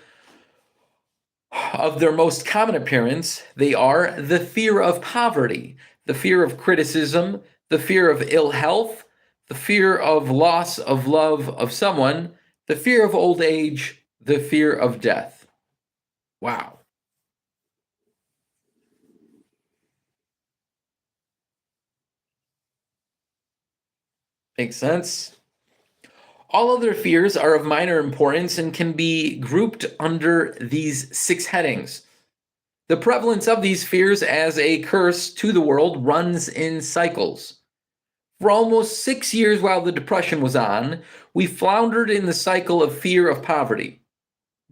of their most common appearance. They are the fear of poverty, the fear of criticism, the fear of ill health, the fear of loss of love of someone, the fear of old age, the fear of death. Wow. Makes sense. All other fears are of minor importance and can be grouped under these six headings. The prevalence of these fears as a curse to the world runs in cycles. For almost 6 years while the Depression was on, we floundered in the cycle of fear of poverty.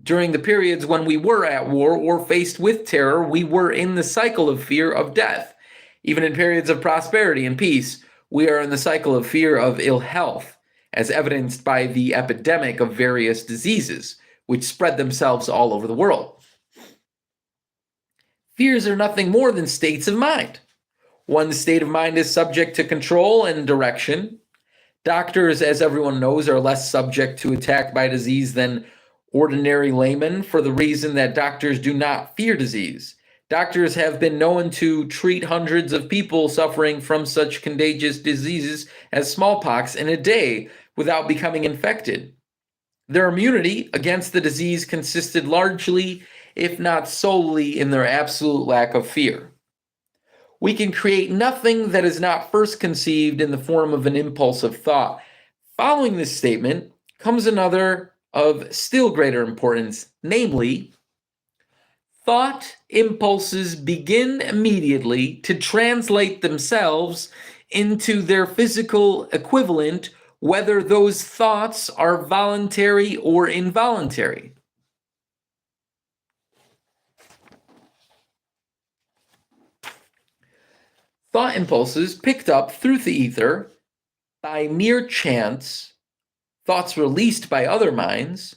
During the periods when we were at war or faced with terror, we were in the cycle of fear of death. Even in periods of prosperity and peace, we are in the cycle of fear of ill health, as evidenced by the epidemic of various diseases, which spread themselves all over the world. Fears are nothing more than states of mind. One state of mind is subject to control and direction. Doctors, as everyone knows, are less subject to attack by disease than ordinary laymen for the reason that doctors do not fear disease. Doctors have been known to treat hundreds of people suffering from such contagious diseases as smallpox in a day without becoming infected. Their immunity against the disease consisted largely, if not solely, in their absolute lack of fear. We can create nothing that is not first conceived in the form of an impulse of thought. Following this statement comes another of still greater importance, namely, thought impulses begin immediately to translate themselves into their physical equivalent whether those thoughts are voluntary or involuntary. Thought impulses picked up through the ether by mere chance, thoughts released by other minds,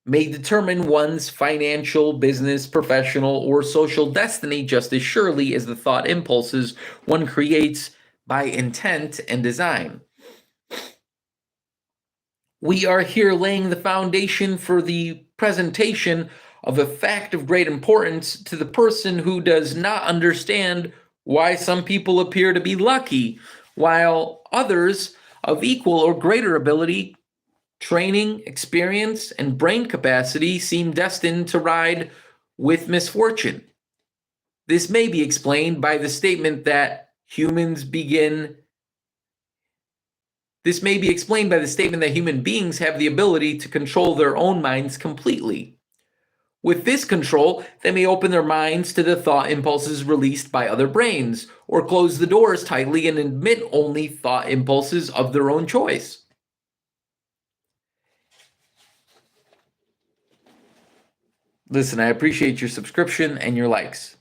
may determine one's financial, business, professional, or social destiny just as surely as the thought impulses one creates by intent and design. We are here laying the foundation for the presentation of a fact of great importance to the person who does not understand why some people appear to be lucky, while others of equal or greater ability, training, experience, and brain capacity seem destined to ride with misfortune. This may be explained by the statement that human beings have the ability to control their own minds completely. With this control, they may open their minds to the thought impulses released by other brains, or close the doors tightly and admit only thought impulses of their own choice. Listen, I appreciate your subscription and your likes.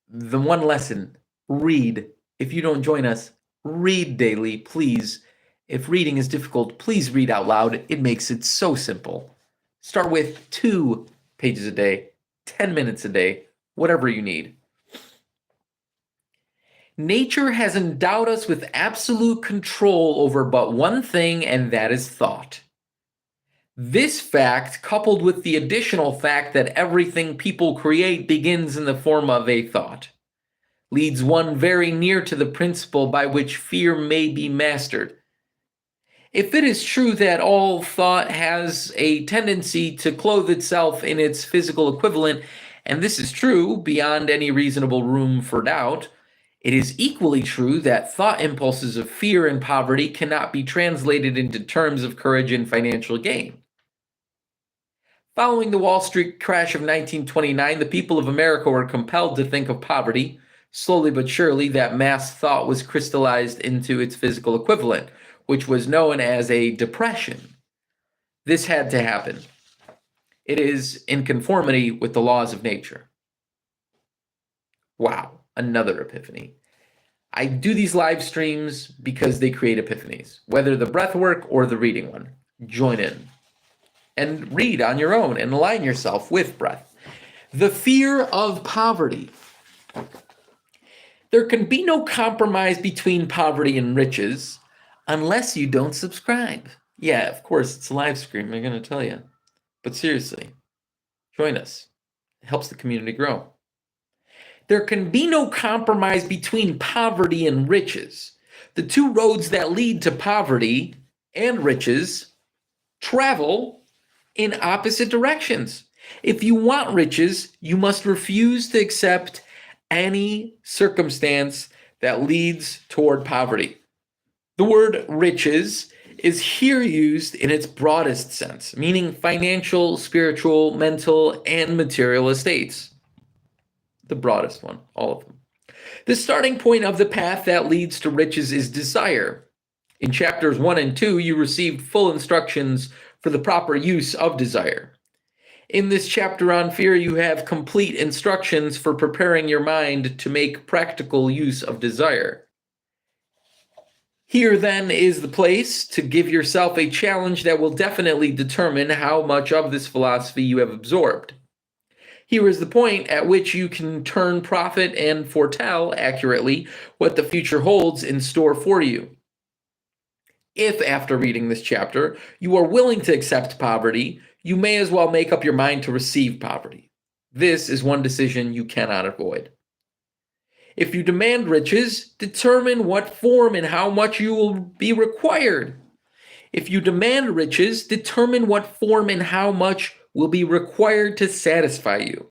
The one lesson, read. If you don't join us, read daily, please. If reading is difficult, please read out loud. It makes it so simple. Start with 2 pages a day, 10 minutes a day, whatever you need. Nature has endowed us with absolute control over but one thing, and that is thought. This fact, coupled with the additional fact that everything people create begins in the form of a thought, leads one very near to the principle by which fear may be mastered. If it is true that all thought has a tendency to clothe itself in its physical equivalent, and this is true beyond any reasonable room for doubt, it is equally true that thought impulses of fear and poverty cannot be translated into terms of courage and financial gain. Following the Wall Street crash of 1929, the people of America were compelled to think of poverty. Slowly but surely, that mass thought was crystallized into its physical equivalent, which was known as a depression. This had to happen. It is in conformity with the laws of nature. Wow, another epiphany. I do these live streams because they create epiphanies, whether the breath work or the reading one. Join in and read on your own and align yourself with breath. The fear of poverty. There can be no compromise between poverty and riches unless you don't subscribe. Yeah, of course, it's a live stream, I'm going to tell you. But seriously, join us. It helps the community grow. There can be no compromise between poverty and riches. The two roads that lead to poverty and riches travel in opposite directions. If you want riches, you must refuse to accept any circumstance that leads toward poverty. The word riches is here used in its broadest sense, meaning financial, spiritual, mental, and material estates. The broadest one, all of them. The starting point of the path that leads to riches is desire. In chapters 1 and 2, you received full instructions for the proper use of desire. In this chapter on fear, you have complete instructions for preparing your mind to make practical use of desire. Here, then, is the place to give yourself a challenge that will definitely determine how much of this philosophy you have absorbed. Here is the point at which you can turn profit and foretell accurately what the future holds in store for you. If, after reading this chapter, you are willing to accept poverty, you may as well make up your mind to receive poverty. This is one decision you cannot avoid. If you demand riches, determine what form and how much you will be required. If you demand riches, determine what form and how much will be required to satisfy you.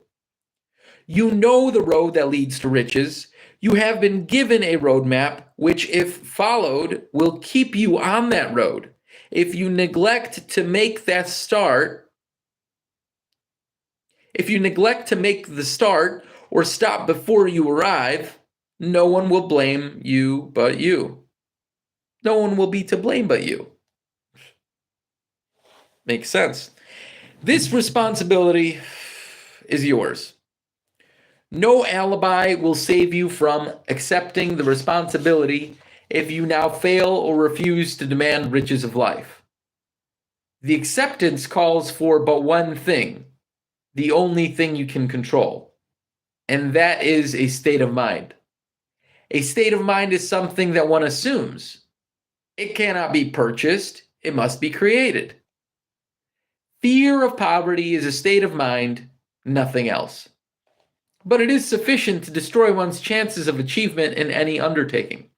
You know the road that leads to riches. You have been given a roadmap, which, if followed, will keep you on that road. If you neglect to make the start, or stop before you arrive, no one will blame you but you. No one will be to blame but you. Makes sense. This responsibility is yours. No alibi will save you from accepting the responsibility if you now fail or refuse to demand riches of life. The acceptance calls for but one thing, the only thing you can control, and that is a state of mind. A state of mind is something that one assumes. It cannot be purchased, it must be created. Fear of poverty is a state of mind, nothing else. But it is sufficient to destroy one's chances of achievement in any undertaking.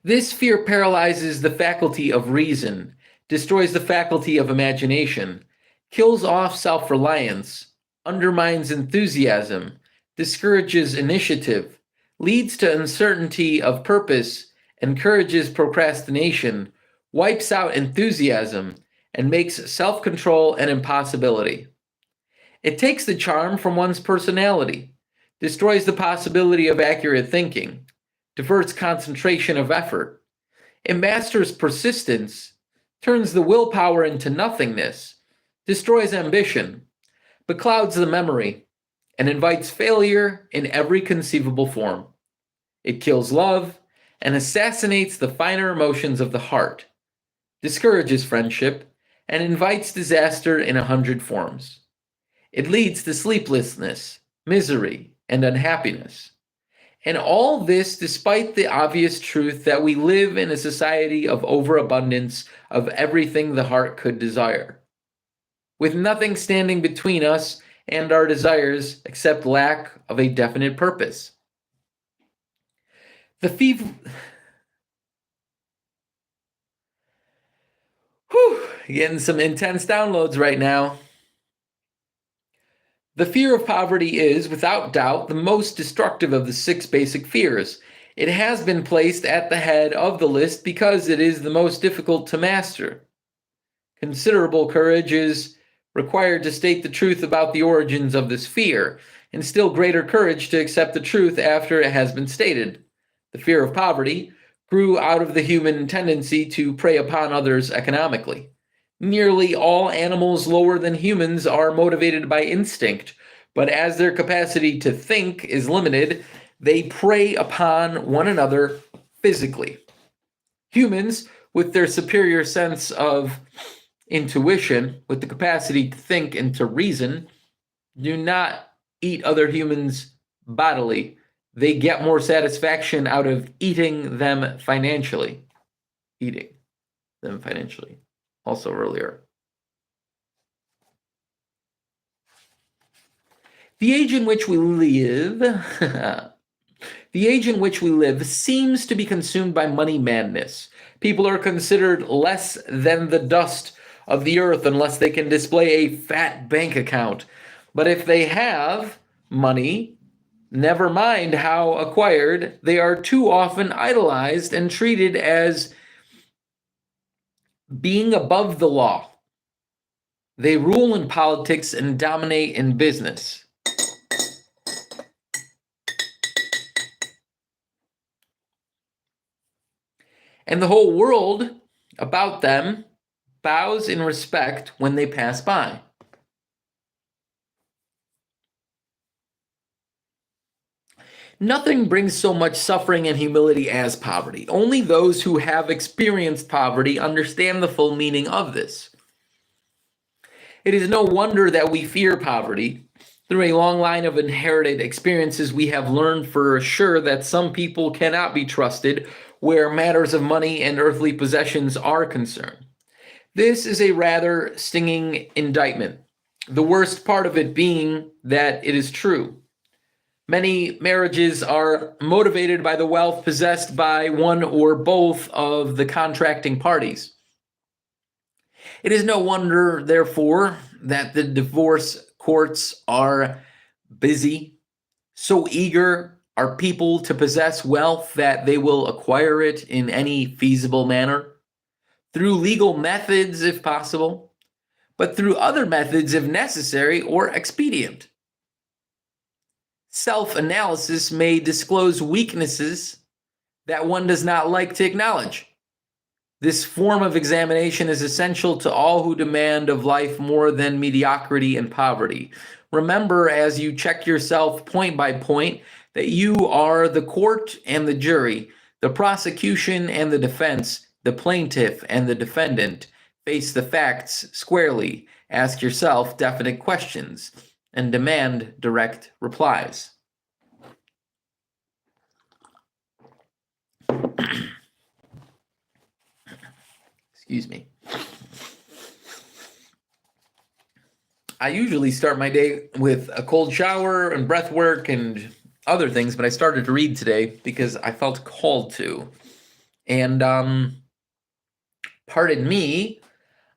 This fear paralyzes the faculty of reason, destroys the faculty of imagination, kills off self-reliance, undermines enthusiasm, discourages initiative, leads to uncertainty of purpose, encourages procrastination, wipes out enthusiasm, and makes self-control an impossibility. It takes the charm from one's personality, destroys the possibility of accurate thinking, diverts concentration of effort, it masters persistence, turns the willpower into nothingness, destroys ambition, beclouds the memory, and invites failure in every conceivable form. It kills love and assassinates the finer emotions of the heart, discourages friendship, and invites disaster in 100 forms. It leads to sleeplessness, misery, and unhappiness. And all this despite the obvious truth that we live in a society of overabundance of everything the heart could desire, with nothing standing between us and our desires except lack of a definite purpose. The fever... Getting some intense downloads right now. The fear of poverty is, without doubt, the most destructive of the 6 basic fears. It has been placed at the head of the list because it is the most difficult to master. Considerable courage is required to state the truth about the origins of this fear, and still greater courage to accept the truth after it has been stated. The fear of poverty grew out of the human tendency to prey upon others economically. Nearly all animals lower than humans are motivated by instinct, but as their capacity to think is limited, they prey upon one another physically. Humans, with their superior sense of intuition, with the capacity to think and to reason, do not eat other humans bodily. They get more satisfaction out of eating them financially. Eating them financially. Also earlier. The age in which we live, the age in which we live seems to be consumed by money madness. People are considered less than the dust of the earth unless they can display a fat bank account. But if they have money, never mind how acquired, they are too often idolized and treated as being above the law. They rule in politics and dominate in business. And the whole world about them bows in respect when they pass by. Nothing brings so much suffering and humility as poverty. Only those who have experienced poverty understand the full meaning of this. It is no wonder that we fear poverty. Through a long line of inherited experiences, we have learned for sure that some people cannot be trusted where matters of money and earthly possessions are concerned. This is a rather stinging indictment, the worst part of it being that it is true. Many marriages are motivated by the wealth possessed by one or both of the contracting parties. It is no wonder, therefore, that the divorce courts are busy. So eager are people to possess wealth that they will acquire it in any feasible manner, through legal methods if possible, but through other methods if necessary or expedient. Self-analysis may disclose weaknesses that one does not like to acknowledge. This form of examination is essential to all who demand of life more than mediocrity and poverty. Remember, as you check yourself point by point, that you are the court and the jury, the prosecution and the defense, the plaintiff and the defendant. Face the facts squarely, ask yourself definite questions, and demand direct replies. Excuse me. I usually start my day with a cold shower and breath work and other things, but I started to read today because I felt called to. And pardon me,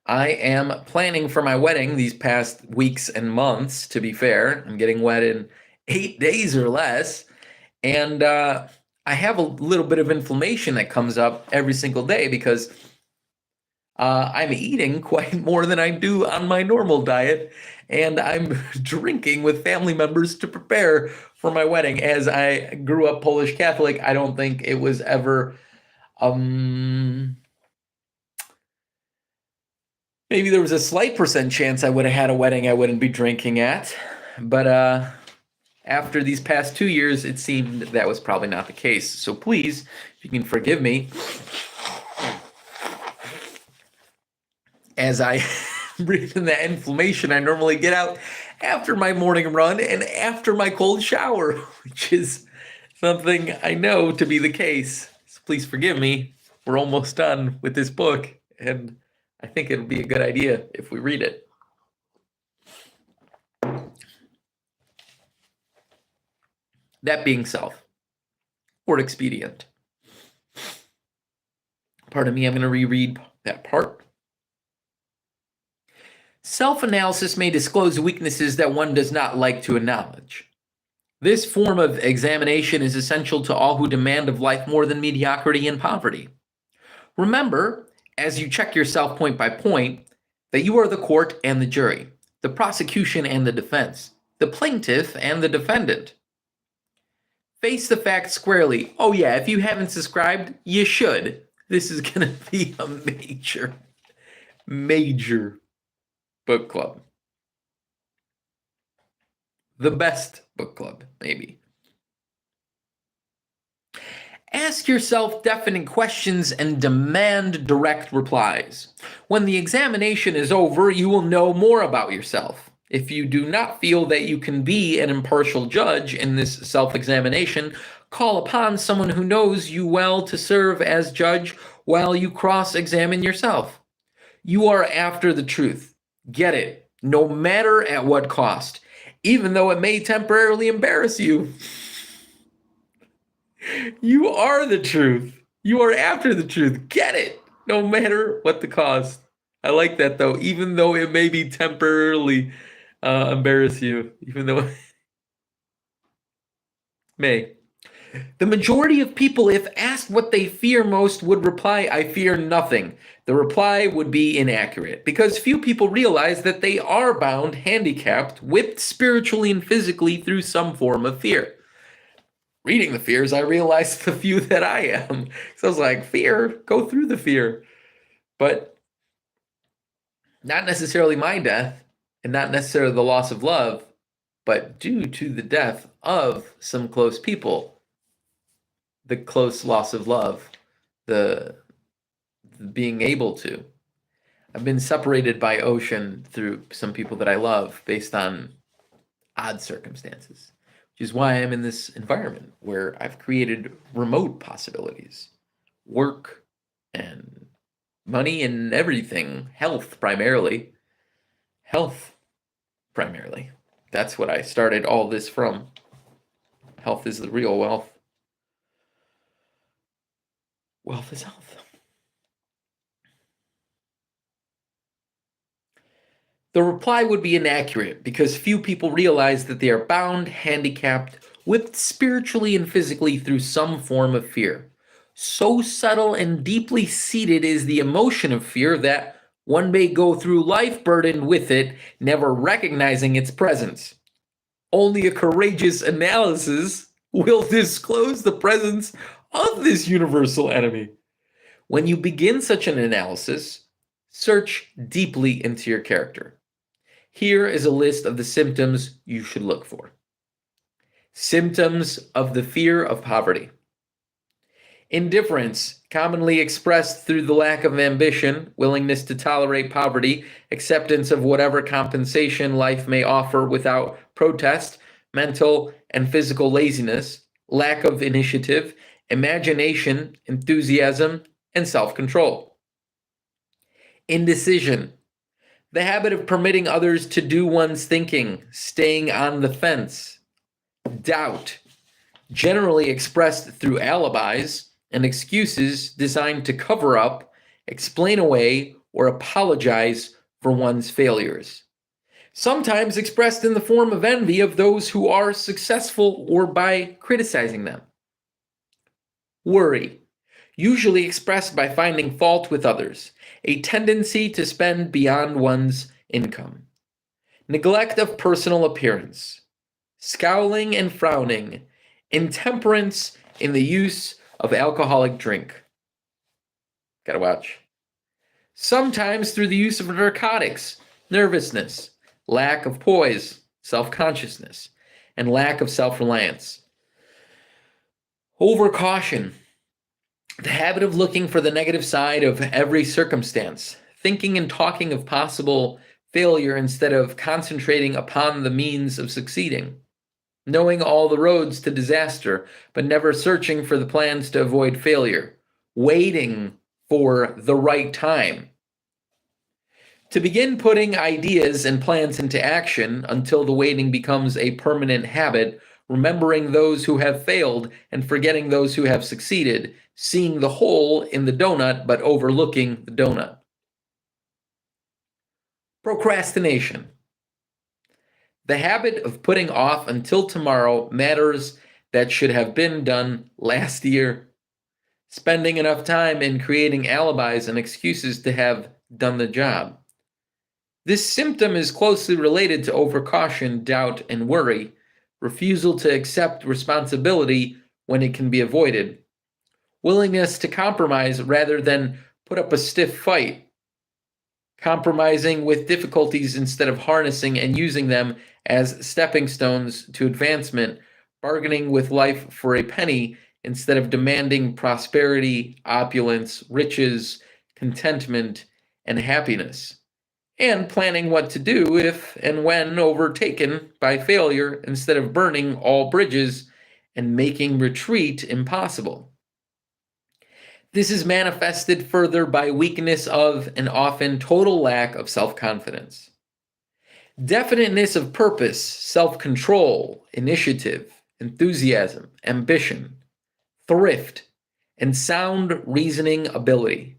I am planning for my wedding these past weeks and months, to be fair. I'm getting wed in 8 days or less. And I have a little bit of inflammation that comes up every single day because I'm eating quite more than I do on my normal diet, and I'm drinking with family members to prepare for my wedding. As I grew up Polish Catholic, I don't think it was ever, maybe there was a slight % chance I would have had a wedding I wouldn't be drinking at, but after these past 2 years, it seemed that was probably not the case. So please, if you can forgive me, as I breathe in the inflammation I normally get out after my morning run and after my cold shower, which is something I know to be the case. So please forgive me. We're almost done with this book, and I think it'll be a good idea if we read it. That being self, or expedient. Pardon me, I'm going to reread that part. Self-analysis may disclose weaknesses that one does not like to acknowledge. This form of examination is essential to all who demand of life more than mediocrity and poverty. Remember, as you check yourself point by point, that you are the court and the jury, the prosecution and the defense, the plaintiff and the defendant. Face the facts squarely. Oh yeah, if you haven't subscribed, you should. This is going to be a major book club. The best book club, maybe. Ask yourself definite questions and demand direct replies. When the examination is over, you will know more about yourself. If you do not feel that you can be an impartial judge in this self-examination, call upon someone who knows you well to serve as judge while you cross-examine yourself. You are after the truth. Get it, no matter at what cost, even though it may temporarily embarrass you. You are the truth. You are after the truth. Get it, no matter what the cost. I like that, though, even though it may be temporarily embarrass you, even though it may. The majority of people, if asked what they fear most, would reply, I fear nothing. The reply would be inaccurate because few people realize that they are bound, handicapped, whipped spiritually and physically through some form of fear. Reading the fears, I realized the few that I am. So I was like, fear, go through the fear. But not necessarily my death and not necessarily the loss of love, but due to the death of some close people. The close loss of love, the being able to. I've been separated by ocean through some people that I love based on odd circumstances, which is why I'm in this environment where I've created remote possibilities, work and money and everything, health primarily. That's what I started all this from. Health is the real wealth. Wealth is health. The reply would be inaccurate because few people realize that they are bound, handicapped, whipped spiritually and physically through some form of fear. So subtle and deeply seated is the emotion of fear that one may go through life burdened with it, never recognizing its presence. Only a courageous analysis will disclose the presence of this universal enemy. When you begin such an analysis, search deeply into your character. Here is a list of the symptoms you should look for. Symptoms of the fear of poverty. Indifference, commonly expressed through the lack of ambition, willingness to tolerate poverty, acceptance of whatever compensation life may offer without protest, mental and physical laziness, lack of initiative, imagination, enthusiasm, and self-control. Indecision, the habit of permitting others to do one's thinking, staying on the fence. Doubt, generally expressed through alibis and excuses designed to cover up, explain away, or apologize for one's failures. Sometimes expressed in the form of envy of those who are successful or by criticizing them. Worry, usually expressed by finding fault with others, a tendency to spend beyond one's income. Neglect of personal appearance, scowling and frowning, intemperance in the use of alcoholic drink. Gotta watch. Sometimes through the use of narcotics, nervousness, lack of poise, self-consciousness, and lack of self-reliance. Overcaution, the habit of looking for the negative side of every circumstance, thinking and talking of possible failure instead of concentrating upon the means of succeeding. Knowing all the roads to disaster, but never searching for the plans to avoid failure. Waiting for the right time. To begin putting ideas and plans into action until the waiting becomes a permanent habit, remembering those who have failed and forgetting those who have succeeded, seeing the hole in the donut but overlooking the donut. Procrastination. The habit of putting off until tomorrow matters that should have been done last year. Spending enough time in creating alibis and excuses to have done the job. This symptom is closely related to overcaution, doubt, and worry, refusal to accept responsibility when it can be avoided, willingness to compromise rather than put up a stiff fight, compromising with difficulties instead of harnessing and using them as stepping stones to advancement, bargaining with life for a penny instead of demanding prosperity, opulence, riches, contentment, and happiness, and planning what to do if and when overtaken by failure instead of burning all bridges and making retreat impossible. This is manifested further by weakness of and often total lack of self-confidence. Definiteness of purpose, self-control, initiative, enthusiasm, ambition, thrift, and sound reasoning ability.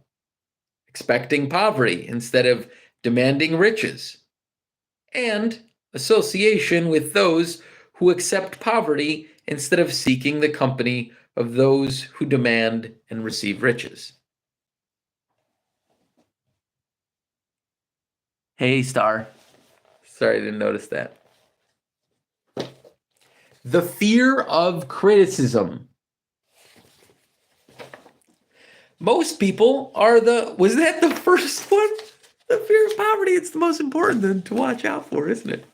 Expecting poverty instead of demanding riches. And association with those who accept poverty instead of seeking the company of those who demand and receive riches. Hey, Star. Sorry, I didn't notice that. The fear of criticism. Most people are was that the first one? The fear of poverty, it's the most important thing to watch out for, isn't it?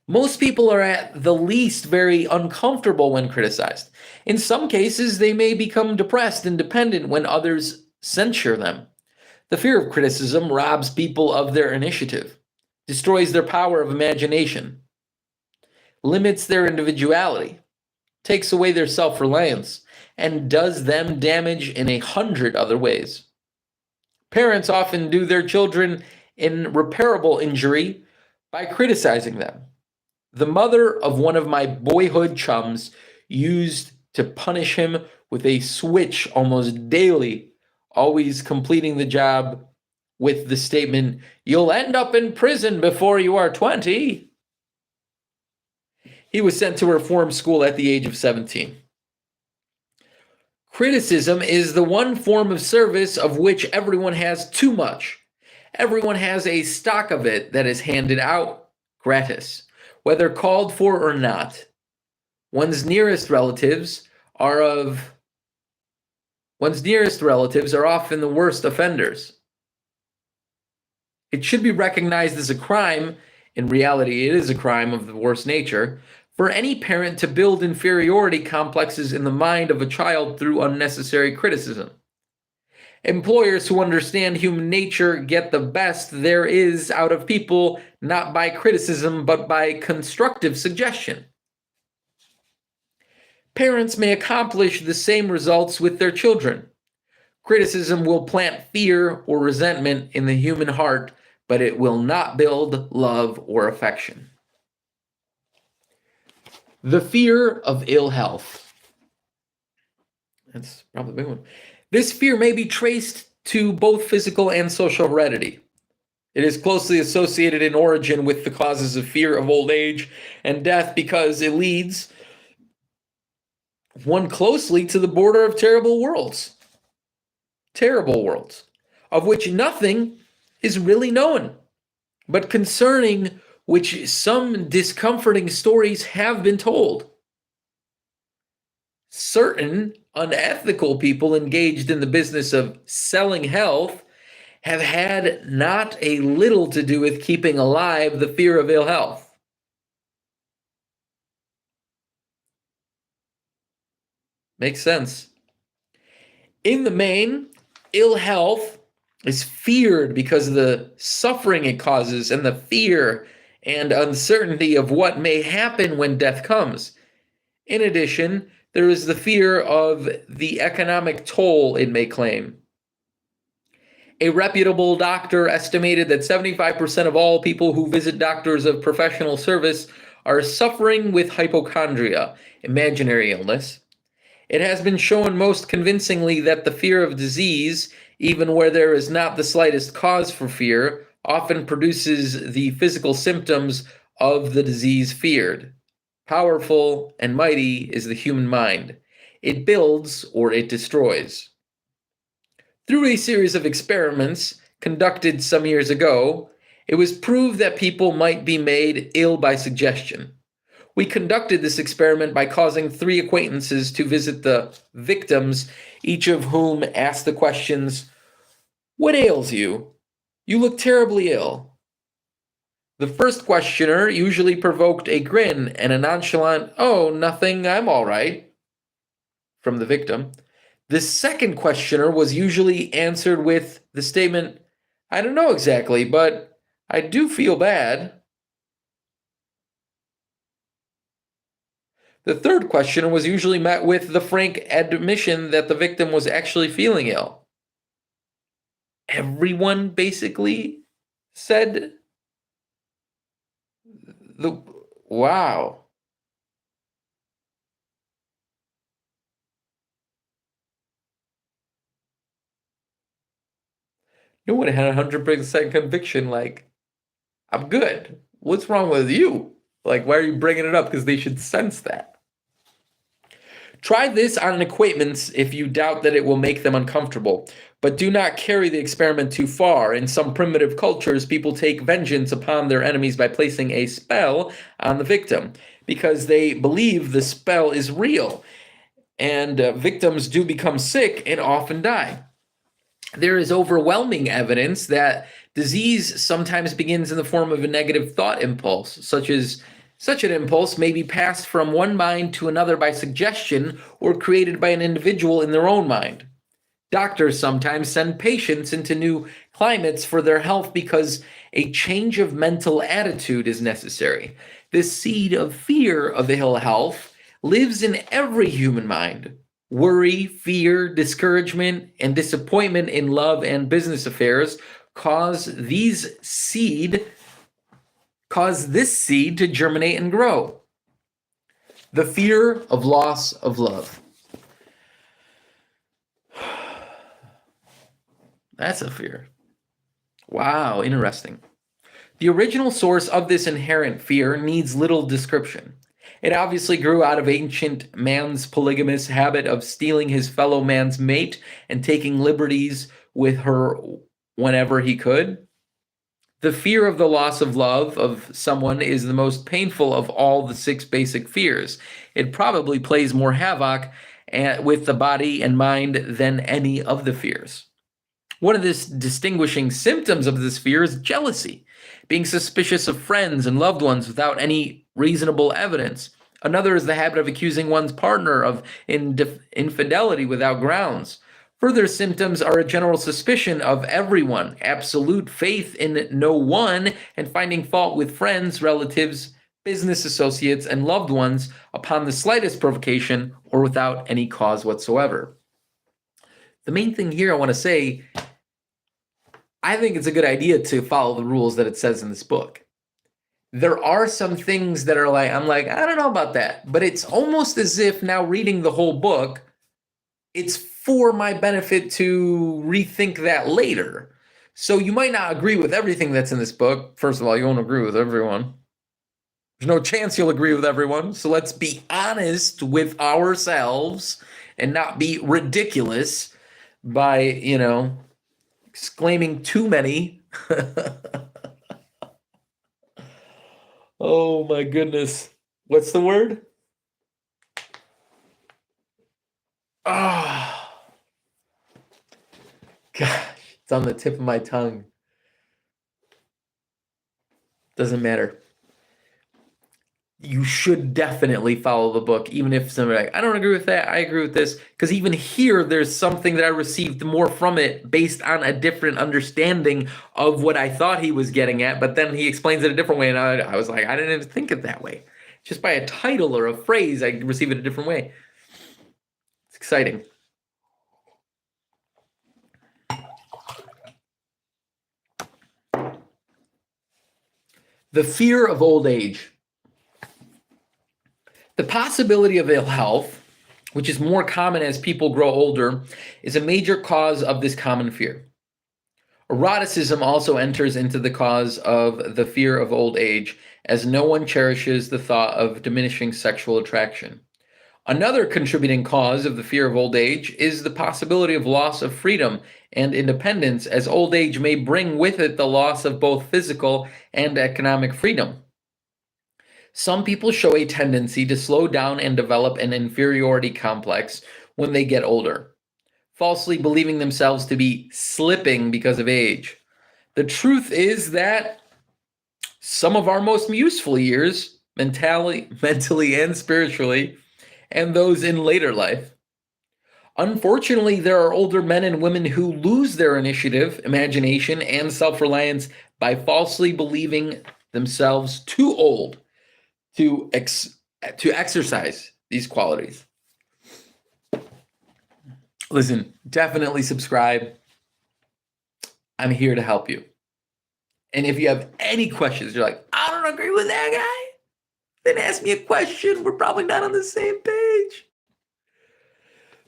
Most people are at the least very uncomfortable when criticized. In some cases, they may become depressed and dependent when others censure them. The fear of criticism robs people of their initiative, destroys their power of imagination, limits their individuality, takes away their self-reliance, and does them damage in 100 other ways. Parents often do their children irreparable injury by criticizing them. The mother of one of my boyhood chums used to punish him with a switch almost daily, always completing the job with the statement, "You'll end up in prison before you are 20. He was sent to reform school at the age of 17. Criticism is the one form of service of which everyone has too much. Everyone has a stock of it that is handed out gratis, whether called for or not. One's nearest relatives are of One's nearest relatives are often the worst offenders. It should be recognized as a crime, in reality it is a crime of the worst nature, for any parent to build inferiority complexes in the mind of a child through unnecessary criticism. Employers who understand human nature get the best there is out of people, not by criticism, but by constructive suggestion. Parents may accomplish the same results with their children. Criticism will plant fear or resentment in the human heart, but it will not build love or affection. The fear of ill health. That's probably a big one. This fear may be traced to both physical and social heredity. It is closely associated in origin with the causes of fear of old age and death because it leads one closely to the border of terrible worlds, of which nothing is really known, but concerning which some discomforting stories have been told. Certain unethical people engaged in the business of selling health have had not a little to do with keeping alive the fear of ill health. Makes sense. In the main, ill health is feared because of the suffering it causes and the fear and uncertainty of what may happen when death comes. In addition, there is the fear of the economic toll it may claim. A reputable doctor estimated that 75% of all people who visit doctors of professional service are suffering with hypochondria, imaginary illness. It has been shown most convincingly that the fear of disease, even where there is not the slightest cause for fear, often produces the physical symptoms of the disease feared. Powerful and mighty is the human mind. It builds or it destroys. Through a series of experiments conducted some years ago, it was proved that people might be made ill by suggestion. We conducted this experiment by causing 3 acquaintances to visit the victims, each of whom asked the questions, "What ails you? You look terribly ill." The first questioner usually provoked a grin and a nonchalant, "Oh, nothing, I'm all right," from the victim. The second questioner was usually answered with the statement, "I don't know exactly, but I do feel bad." The third questioner was usually met with the frank admission that the victim was actually feeling ill. Everyone basically said wow. No one had 100% conviction, like, "I'm good. What's wrong with you? Like, why are you bringing it up?" Because they should sense that. Try this on an acquaintance if you doubt that it will make them uncomfortable, but do not carry the experiment too far. In some primitive cultures, people take vengeance upon their enemies by placing a spell on the victim because they believe the spell is real, and victims do become sick and often die. There is overwhelming evidence that disease sometimes begins in the form of a negative thought impulse, such an impulse may be passed from one mind to another by suggestion or created by an individual in their own mind. Doctors sometimes send patients into new climates for their health because a change of mental attitude is necessary. This seed of fear of ill health lives in every human mind. Worry, fear, discouragement, and disappointment in love and business affairs cause this seed to germinate and grow. The fear of loss of love. That's a fear. Wow, interesting. The original source of this inherent fear needs little description. It obviously grew out of ancient man's polygamous habit of stealing his fellow man's mate and taking liberties with her whenever he could. The fear of the loss of love of someone is the most painful of all the 6 basic fears. It probably plays more havoc with the body and mind than any of the fears. One of the distinguishing symptoms of this fear is jealousy, being suspicious of friends and loved ones without any reasonable evidence. Another is the habit of accusing one's partner of infidelity without grounds. Further symptoms are a general suspicion of everyone, absolute faith in no one, and finding fault with friends, relatives, business associates, and loved ones upon the slightest provocation or without any cause whatsoever. The main thing here I want to say, I think it's a good idea to follow the rules that it says in this book. There are some things that are like, I'm like, I don't know about that. But it's almost as if now reading the whole book, it's for my benefit to rethink that later. So you might not agree with everything that's in this book. First of all, you won't agree with everyone. There's no chance you'll agree with everyone. So let's be honest with ourselves and not be ridiculous by, exclaiming too many. Oh my goodness. What's the word? Ah. Gosh, it's on the tip of my tongue. Doesn't matter. You should definitely follow the book, even if somebody like, I don't agree with that, I agree with this. Because even here, there's something that I received more from it based on a different understanding of what I thought he was getting at, but then he explains it a different way, and I was like, I didn't even think it that way. Just by a title or a phrase, I receive it a different way. It's exciting. The fear of old age. The possibility of ill health, which is more common as people grow older, is a major cause of this common fear. Eroticism also enters into the cause of the fear of old age, as no one cherishes the thought of diminishing sexual attraction. Another contributing cause of the fear of old age is the possibility of loss of freedom and independence, as old age may bring with it the loss of both physical and economic freedom. Some people show a tendency to slow down and develop an inferiority complex when they get older, falsely believing themselves to be slipping because of age. The truth is that some of our most useful years, mentally and spiritually, and those in later life. Unfortunately, there are older men and women who lose their initiative, imagination, and self-reliance by falsely believing themselves too old to exercise these qualities. Listen, definitely subscribe. I'm here to help you. And if you have any questions, you're like, I don't agree with that guy, then ask me a question. We're probably not on the same page.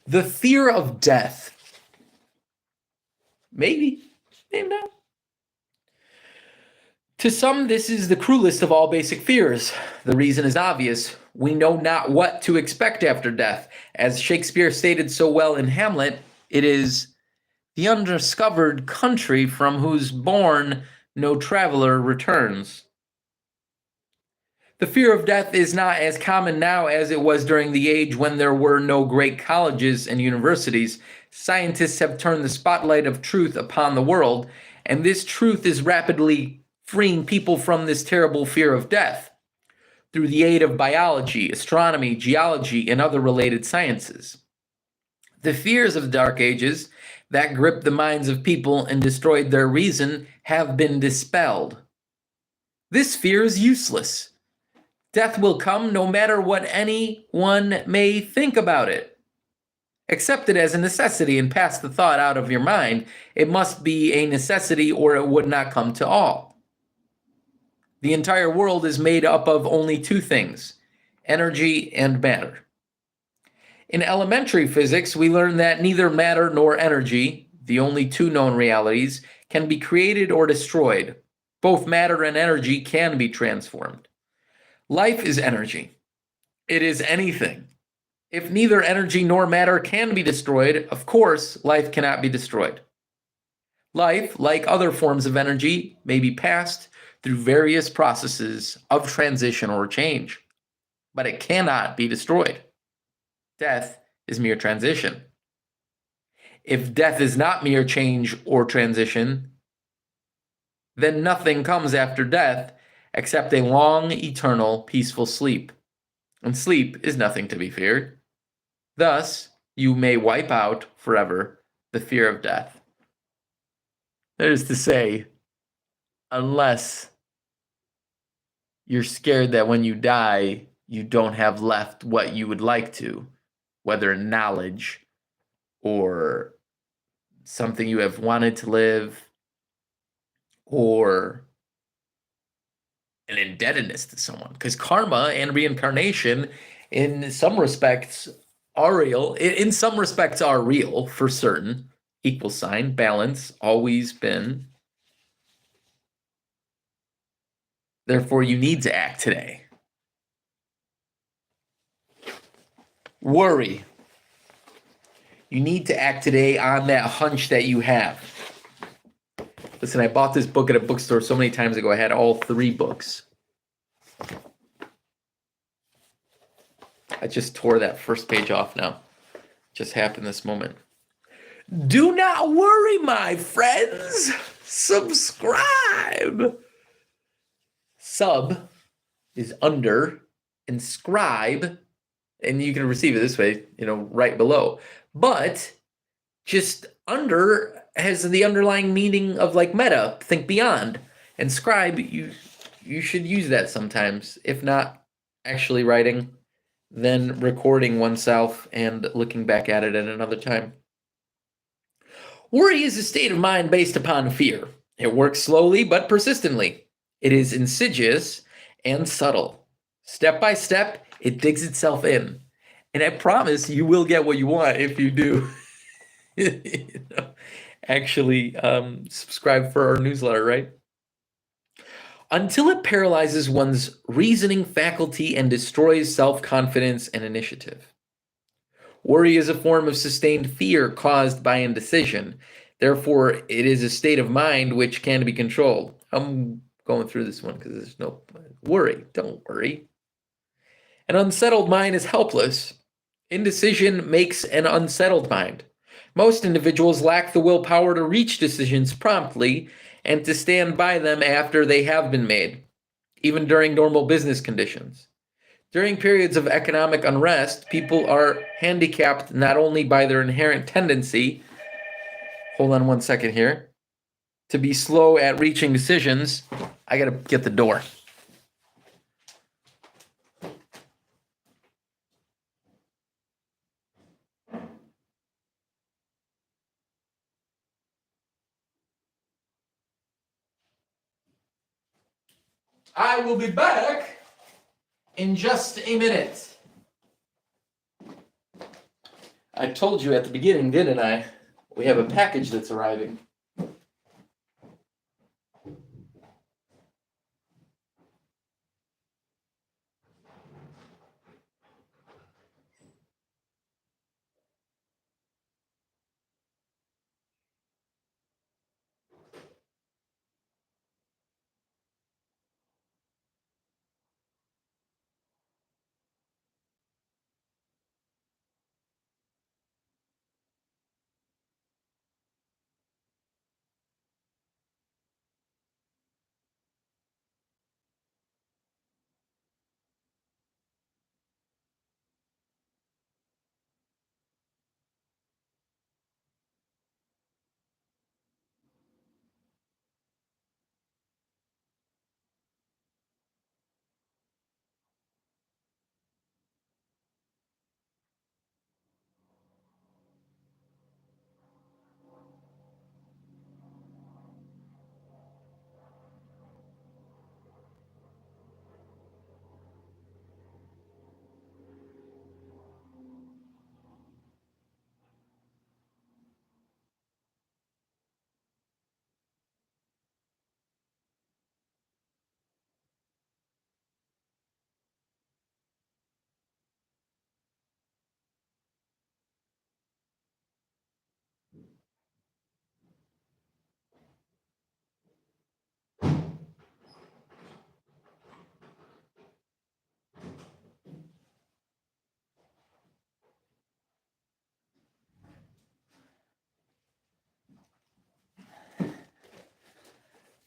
The fear of death. Maybe not. To some, this is the cruelest of all basic fears. The reason is obvious. We know not what to expect after death. As Shakespeare stated so well in Hamlet, it is the undiscovered country from whose bourne no traveler returns. The fear of death is not as common now as it was during the age when there were no great colleges and universities. Scientists have turned the spotlight of truth upon the world, and this truth is rapidly freeing people from this terrible fear of death through the aid of biology, astronomy, geology, and other related sciences. The fears of the Dark Ages that gripped the minds of people and destroyed their reason have been dispelled. This fear is useless. Death will come no matter what anyone may think about it. Accept it as a necessity and pass the thought out of your mind. It must be a necessity or it would not come to all. The entire world is made up of only two things, energy and matter. In elementary physics, we learn that neither matter nor energy, the only two known realities, can be created or destroyed. Both matter and energy can be transformed. Life is energy. It is anything. If neither energy nor matter can be destroyed, of course, life cannot be destroyed. Life, like other forms of energy, may be passed through various processes of transition or change, but it cannot be destroyed. Death is mere transition. If death is not mere change or transition, then nothing comes after death except a long, eternal, peaceful sleep. And sleep is nothing to be feared. Thus, you may wipe out forever the fear of death. That is to say, unless you're scared that when you die, you don't have left what you would like to, whether knowledge or something you have wanted to live or an indebtedness to someone. Because karma and reincarnation, in some respects, are real. In some respects, are real for certain. Equal sign, balance, always been. Therefore, you need to act today. Worry. You need to act today on that hunch that you have. Listen, I bought this book at a bookstore so many times ago. I had all 3 books. I just tore that first page off now. Just happened this moment. Do not worry, my friends. Subscribe. Sub is under, and scribe, and you can receive it this way, right below. But just under has the underlying meaning of like meta, think beyond. And scribe, you should use that sometimes, if not actually writing, then recording oneself and looking back at it at another time. Worry is a state of mind based upon fear. It works slowly but persistently. It is insidious and subtle. Step by step, it digs itself in. And I promise you will get what you want if you do. Actually, subscribe for our newsletter, right? Until it paralyzes one's reasoning faculty and destroys self-confidence and initiative. Worry is a form of sustained fear caused by indecision. Therefore, it is a state of mind which can be controlled. I'm going through this one because there's no worry. Don't worry. An unsettled mind is helpless. Indecision makes an unsettled mind. Most individuals lack the willpower to reach decisions promptly and to stand by them after they have been made, even during normal business conditions. During periods of economic unrest, people are handicapped not only by their inherent tendency, hold on one second here, to be slow at reaching decisions. I got to get the door. I will be back in just a minute. I told you at the beginning, didn't I? We have a package that's arriving.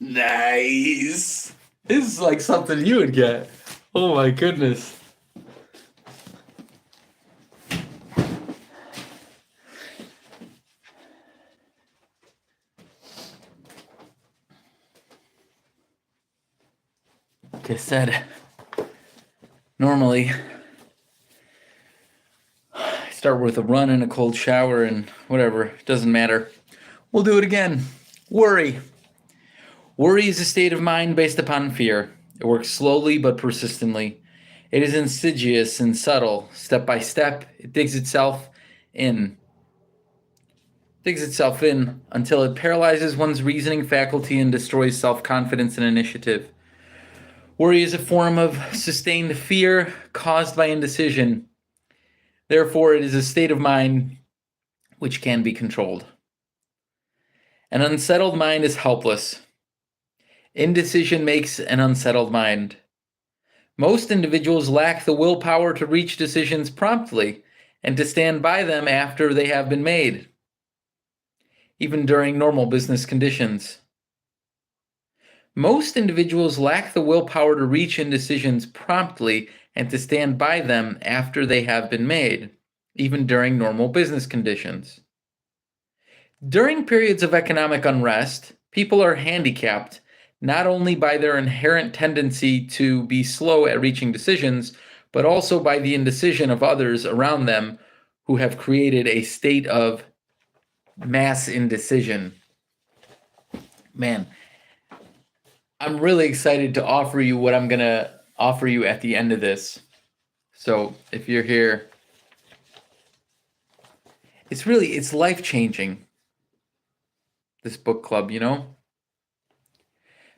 Nice. This is like something you would get. Oh my goodness. Like I said, normally I start with a run and a cold shower and whatever. It doesn't matter. We'll do it again. Worry. Worry is a state of mind based upon fear. It works slowly but persistently. It is insidious and subtle. Step by step, it digs itself in. Until it paralyzes one's reasoning faculty and destroys self-confidence and initiative. Worry is a form of sustained fear caused by indecision. Therefore, it is a state of mind which can be controlled. An unsettled mind is helpless. Indecision makes an unsettled mind. Most individuals lack the willpower to reach decisions promptly and to stand by them after they have been made, even during normal business conditions. Most individuals lack the willpower to reach decisions promptly and to stand by them after they have been made, even during normal business conditions. During periods of economic unrest, people are handicapped not only by their inherent tendency to be slow at reaching decisions, but also by the indecision of others around them who have created a state of mass indecision. Man, I'm really excited to offer you what I'm going to offer you at the end of this. So if you're here, it's life-changing, this book club, you know?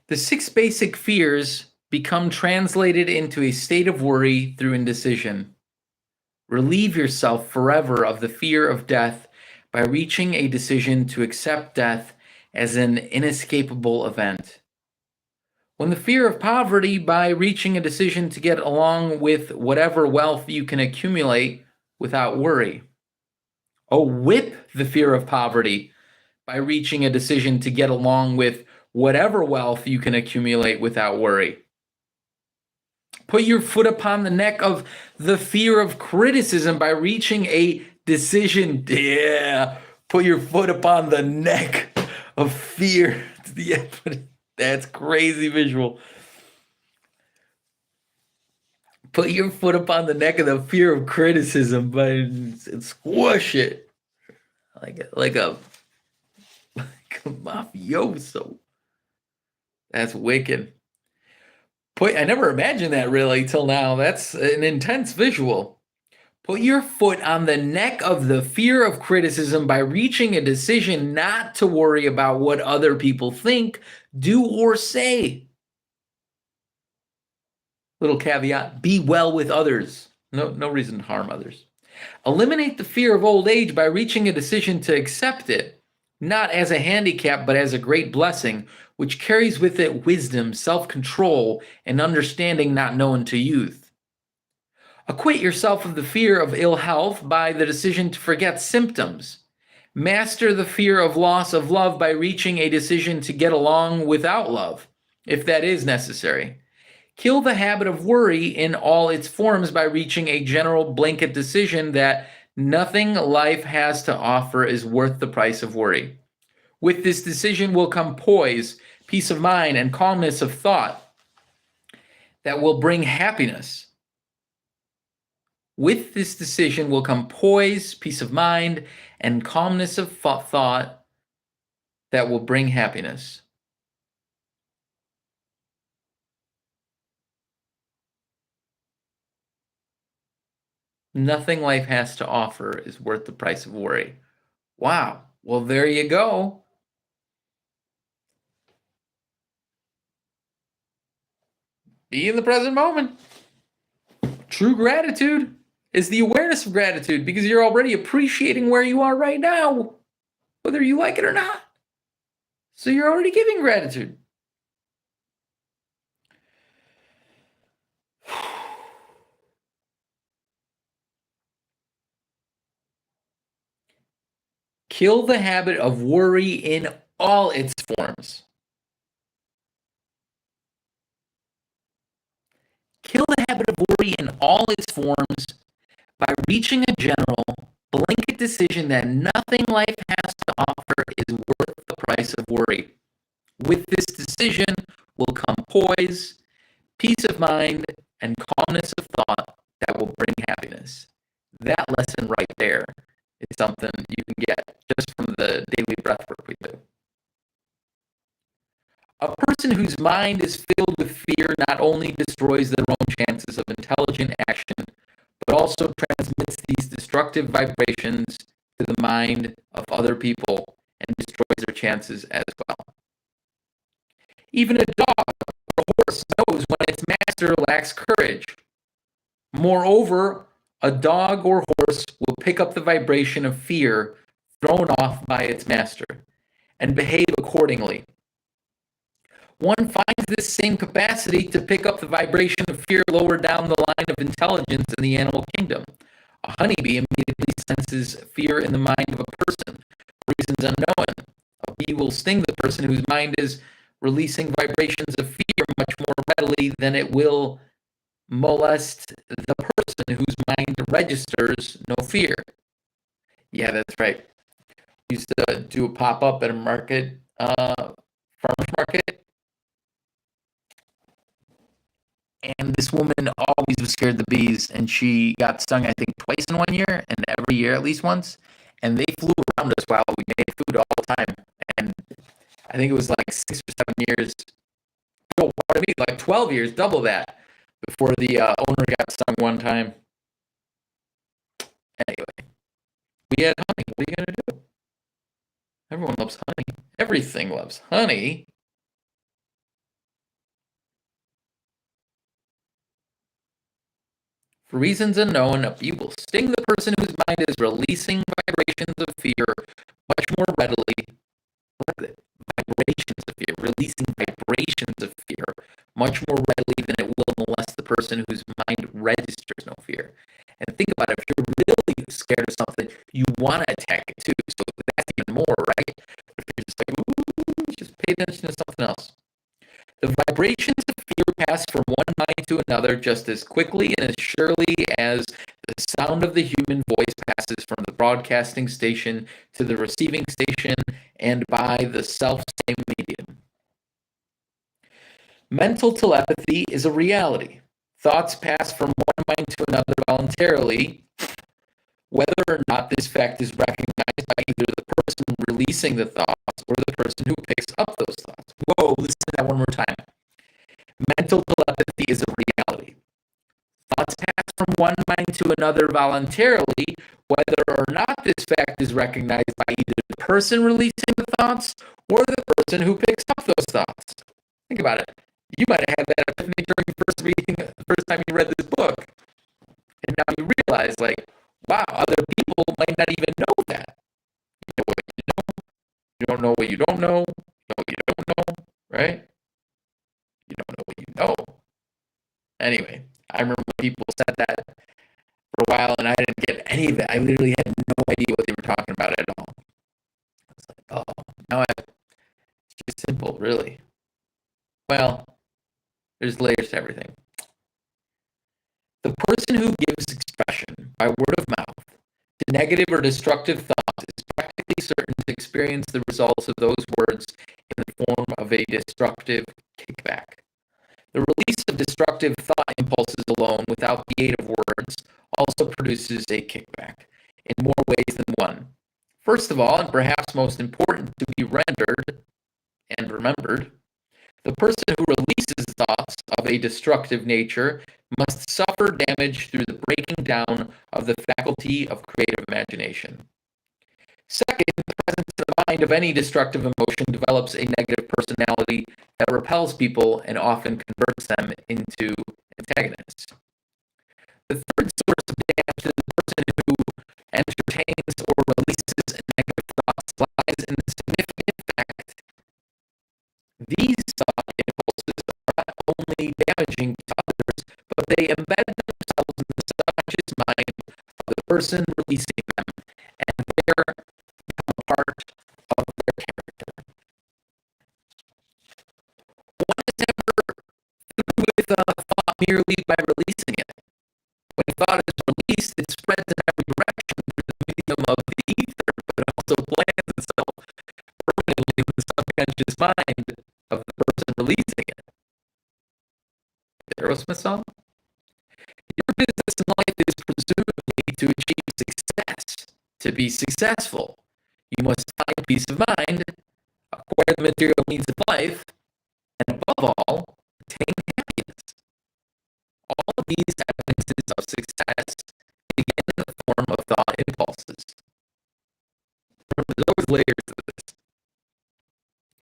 The 6 basic fears become translated into a state of worry through indecision. Relieve yourself forever of the fear of death by reaching a decision to accept death as an inescapable event. When the fear of poverty by reaching a decision to get along with whatever wealth you can accumulate without worry. Oh, whip the fear of poverty by reaching a decision to get along with whatever wealth you can accumulate without worry. Put your foot upon the neck of the fear of criticism by reaching a decision. Yeah, put your foot upon the neck of fear. Yeah, that's crazy visual. Put your foot upon the neck of the fear of criticism, but squish it like a mafioso. That's wicked. I never imagined that really till now. That's an intense visual. Put your foot on the neck of the fear of criticism by reaching a decision not to worry about what other people think, do, or say. Little caveat, be well with others. No reason to harm others. Eliminate the fear of old age by reaching a decision to accept it, not as a handicap, but as a great blessing, which carries with it wisdom, self-control, and understanding not known to youth. Acquit yourself of the fear of ill health by the decision to forget symptoms. Master the fear of loss of love by reaching a decision to get along without love, if that is necessary. Kill the habit of worry in all its forms by reaching a general blanket decision that nothing life has to offer is worth the price of worry. With this decision will come poise, peace of mind, and calmness of thought that will bring happiness. With this decision will come poise, peace of mind, and calmness of thought that will bring happiness. Nothing life has to offer is worth the price of worry. Wow. Well, there you go. Be in the present moment. True gratitude is the awareness of gratitude because you're already appreciating where you are right now, whether you like it or not. So you're already giving gratitude. Kill the habit of worry in all its forms. Kill the habit of worry in all its forms by reaching a general, blanket decision that nothing life has to offer is worth the price of worry. With this decision will come poise, peace of mind, and calmness of thought that will bring happiness. That lesson right there is something you can get just from the daily breath work we do. A person whose mind is filled with fear not only destroys their own chances of intelligent action, but also transmits these destructive vibrations to the mind of other people and destroys their chances as well. Even a dog or a horse knows when its master lacks courage. Moreover, a dog or horse will pick up the vibration of fear thrown off by its master and behave accordingly. One finds this same capacity to pick up the vibration of fear lower down the line of intelligence in the animal kingdom. A honeybee immediately senses fear in the mind of a person for reasons unknown. A bee will sting the person whose mind is releasing vibrations of fear much more readily than it will molest the person whose mind registers no fear. Yeah, that's right. Used to do a pop-up at a market, farmer's market, and this woman always was scared of the bees, and she got stung, I think, twice in 1 year, and every year at least once. And they flew around us while we made food all the time. And I think it was like 6 or 7 years. Oh, pardon me, like 12 years, double that, before the owner got stung one time. Anyway, we had honey. What are you gonna do? Everyone loves honey. Everything loves honey. For reasons unknown, a bee will sting the person whose mind is releasing vibrations of fear much more readily. Vibrations of fear, releasing vibrations of fear much more readily than it will molest the person whose mind registers no fear. And think about it, if you're really scared of something, you want to attack it too. So that's even more, right? But if you're just like, ooh, just pay attention to something else. The vibrations of fear pass from one mind to another just as quickly and as surely as the sound of the human voice passes from the broadcasting station to the receiving station and by the self-same medium. Mental telepathy is a reality. Thoughts pass from one mind to another voluntarily, whether or not this fact is recognized by either the person releasing the thoughts or the person who picks up those thoughts. Whoa, listen to that one more time. Mental telepathy is a reality. Thoughts pass from one mind to another voluntarily, whether or not this fact is recognized by either the person releasing the thoughts or the person who picks up those thoughts. Think about it. You might have had that epiphany during the first time you read this book. And now you realize, like, wow, other people might not even know that. You know what you know. You don't know what you don't know. You know what you don't know, right? You don't know what you know. Anyway, I remember people said that for a while, and I didn't get any of it. I literally had no idea what they were talking about at all. I was like, oh, now it's just simple, really. Well, there's layers to everything. The person who gives expression by word of mouth to negative or destructive thoughts is practically certain to experience the results of those words in the form of a destructive kickback. The release of destructive thought impulses alone, without the aid of words, also produces a kickback in more ways than one. First of all, and perhaps most important to be rendered and remembered, the person who releases thoughts of a destructive nature must suffer damage through the breaking down of the faculty of creative imagination. Second, the presence in the mind of any destructive emotion develops a negative personality that repels people and often converts them into antagonists. The third source of damage to the person who entertains or releases negative thoughts lies in the significant fact these thought impulses are not only damaging to others, but they embed themselves in the subconscious mind of the person releasing them, and there become a part of their character. One is never through with thought merely by subconscious mind of the person releasing it. The Aerosmith song? Your business in life is presumably to achieve success. To be successful, you must find peace of mind, acquire the material needs of life, and above all, attain happiness. All of these evidences of success begin in the form of thought impulses. There's always layers to this.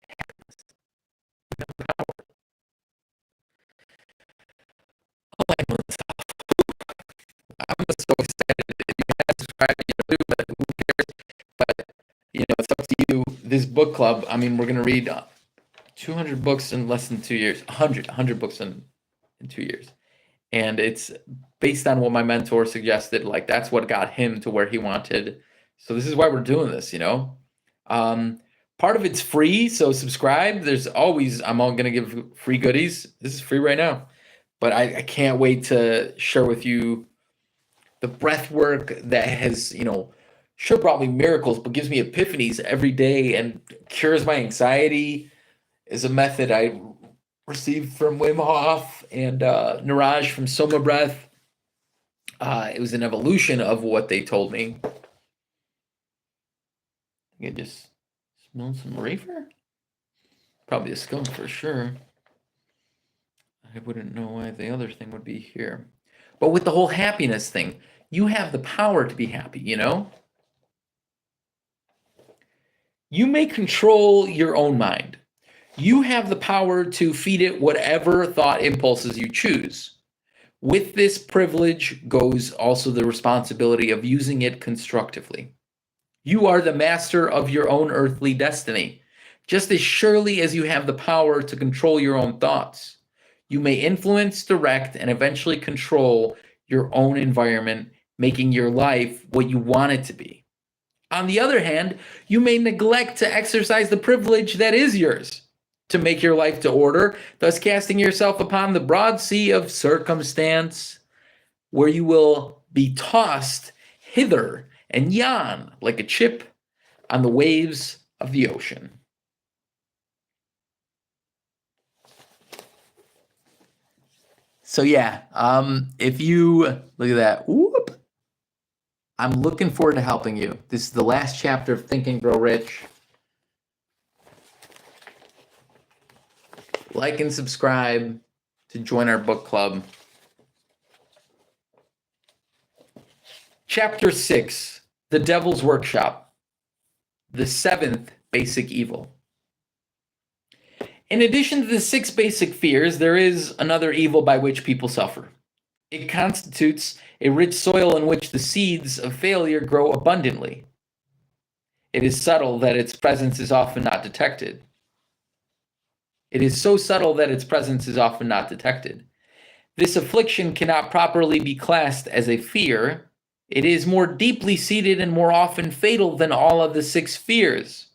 Happiness. Power. Oh, I'm so excited. If you haven't subscribed, but who cares? But, it's up to you. This book club, we're going to read 200 books in less than 2 years. 100 books in 2 years. And it's based on what my mentor suggested. Like, that's what got him to where he wanted. So this is why we're doing this, Part of it's free, so subscribe. I'm all going to give free goodies. This is free right now. But I can't wait to share with you the breath work that has, sure brought me miracles, but gives me epiphanies every day and cures my anxiety, is a method I received from Wim Hof and Niraj from Soma Breath. It was an evolution of what they told me. I just smell some reefer? Probably a skunk for sure. I wouldn't know why the other thing would be here. But with the whole happiness thing, you have the power to be happy, You may control your own mind. You have the power to feed it whatever thought impulses you choose. With this privilege goes also the responsibility of using it constructively. You are the master of your own earthly destiny, just as surely as you have the power to control your own thoughts. You may influence, direct, and eventually control your own environment, making your life what you want it to be. On the other hand, you may neglect to exercise the privilege that is yours to make your life to order, thus casting yourself upon the broad sea of circumstance, where you will be tossed hither and yon like a chip on the waves of the ocean. So if you look at that, whoop, I'm looking forward to helping you. This is the last chapter of Think and Grow Rich. Like and subscribe to join our book club. Chapter 6, The Devil's Workshop, the 7th basic evil. In addition to the 6 basic fears, there is another evil by which people suffer. It constitutes a rich soil in which the seeds of failure grow abundantly. It is subtle that its presence is often not detected. It is so subtle that its presence is often not detected. This affliction cannot properly be classed as a fear. It is more deeply seated and more often fatal than all of the 6 fears.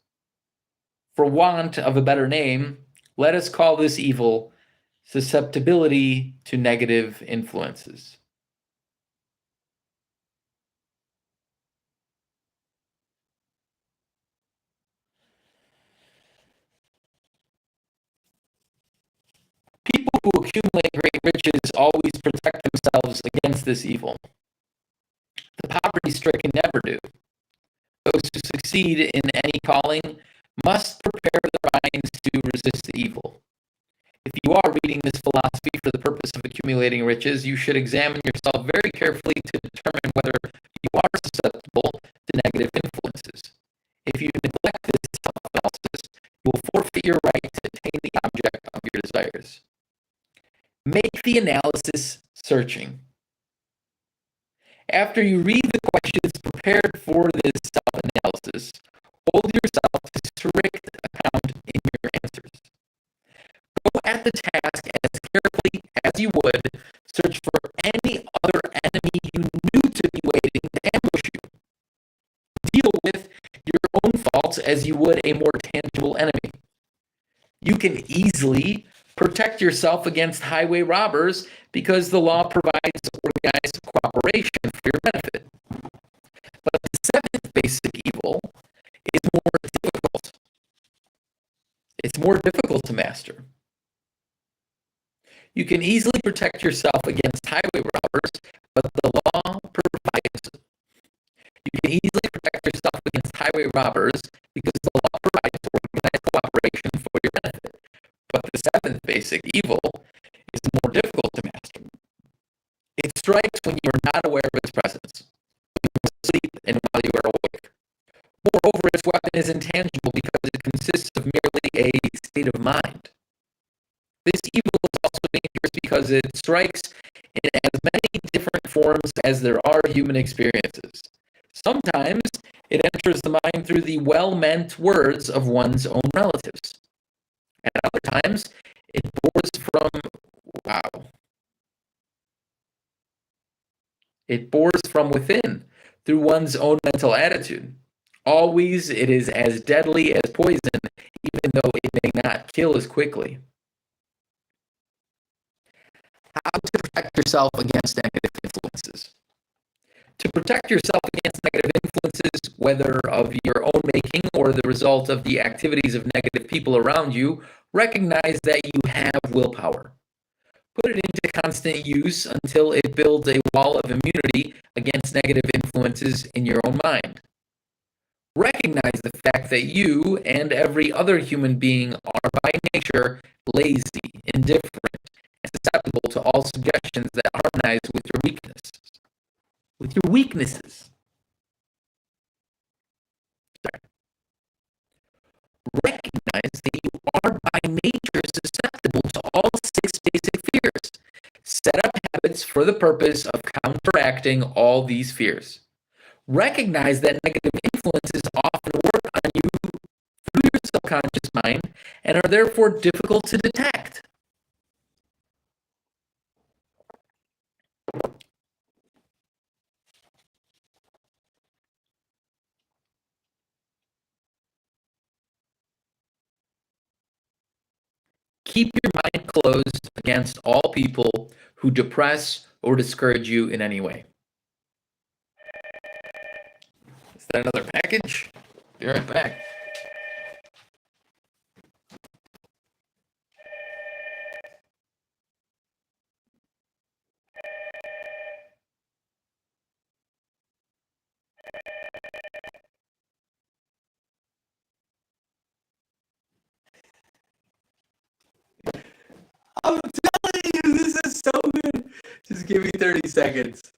For want of a better name, let us call this evil susceptibility to negative influences. People who accumulate great riches always protect themselves against this evil. The poverty-stricken never do. Those who succeed in any calling must prepare their minds to resist the evil. If you are reading this philosophy for the purpose of accumulating riches, you should examine yourself very carefully to determine whether you are susceptible to negative influences. If you neglect this self-analysis, you will forfeit your right to attain the object of your desires. Make the analysis searching. After you read the questions prepared for this self-analysis, hold yourself to strict account in your answers. Go at the task as carefully as you would search for any other enemy you knew to be waiting to ambush you. Deal with your own faults as you would a more tangible enemy. You can easily protect yourself against highway robbers because the law provides organized cooperation for your benefit. But the 7th basic evil is more difficult. It more difficult to master. You can easily protect yourself against highway robbers, but the law provides you can easily protect yourself against highway robbers because the law provides organized cooperation for your benefit. But the seventh basic evil is more difficult to master. It strikes when you are not aware of its presence, when you are asleep and while you are awake. Moreover, its weapon is intangible because it consists of merely a state of mind. This evil is also dangerous because it strikes in as many different forms as there are human experiences. Sometimes it enters the mind through the well-meant words of one's own relatives. At other times, it pours from within through one's own mental attitude. Always it is as deadly as poison, even though it may not kill as quickly. How to protect yourself against negative influences. To protect yourself against negative influences, whether of your own making or the result of the activities of negative people around you, recognize that you have willpower. Put it into constant use until it builds a wall of immunity against negative influences in your own mind. Recognize the fact that you and every other human being are by nature lazy, indifferent, and susceptible to all suggestions that harmonize with your weaknesses. Recognize that you are by nature susceptible to all six basic fears. Set up habits for the purpose of counteracting all these fears. Recognize that negative influences often work on you through your subconscious mind and are therefore difficult to detect. Keep your mind closed against all people who depress or discourage you in any way. Is that another package? Be right back. I'm telling you, this is so good. Just give me 30 seconds.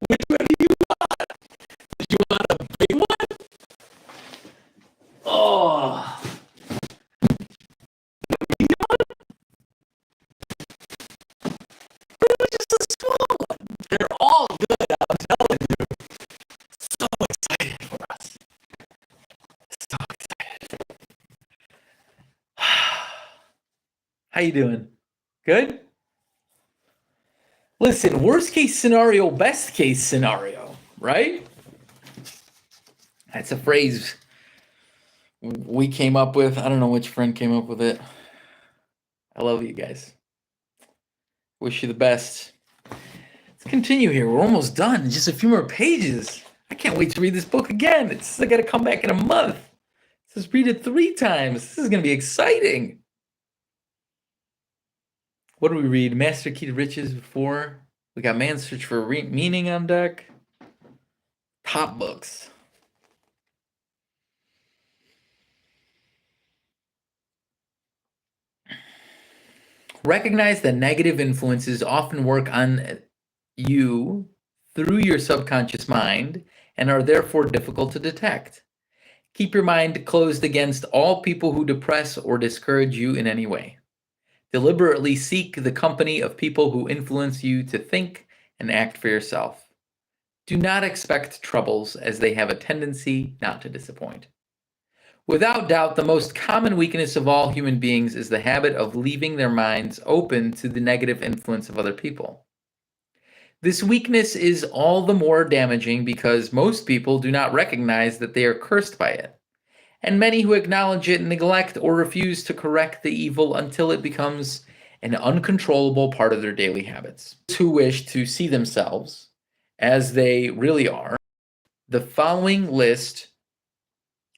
Which one do you want? Did you want a big one? Oh. Just a small one. They're all good, I'm telling you. So excited for us. So excited. How you doing? Good? Listen, worst case scenario, best case scenario, right? That's a phrase we came up with. I don't know which friend came up with it. I love you guys. Wish you the best. Let's continue here. We're almost done. Just a few more pages. I can't wait to read this book again. I got to come back in a month. Let's read it 3 times. This is going to be exciting. What do we read? Master Key to Riches before. We got Man's Search for Meaning on deck. Top books. Recognize that negative influences often work on you through your subconscious mind and are therefore difficult to detect. Keep your mind closed against all people who depress or discourage you in any way. Deliberately seek the company of people who influence you to think and act for yourself. Do not expect troubles, as they have a tendency not to disappoint. Without doubt, the most common weakness of all human beings is the habit of leaving their minds open to the negative influence of other people. This weakness is all the more damaging because most people do not recognize that they are cursed by it, and many who acknowledge it neglect or refuse to correct the evil until it becomes an uncontrollable part of their daily habits. Those who wish to see themselves as they really are, the following list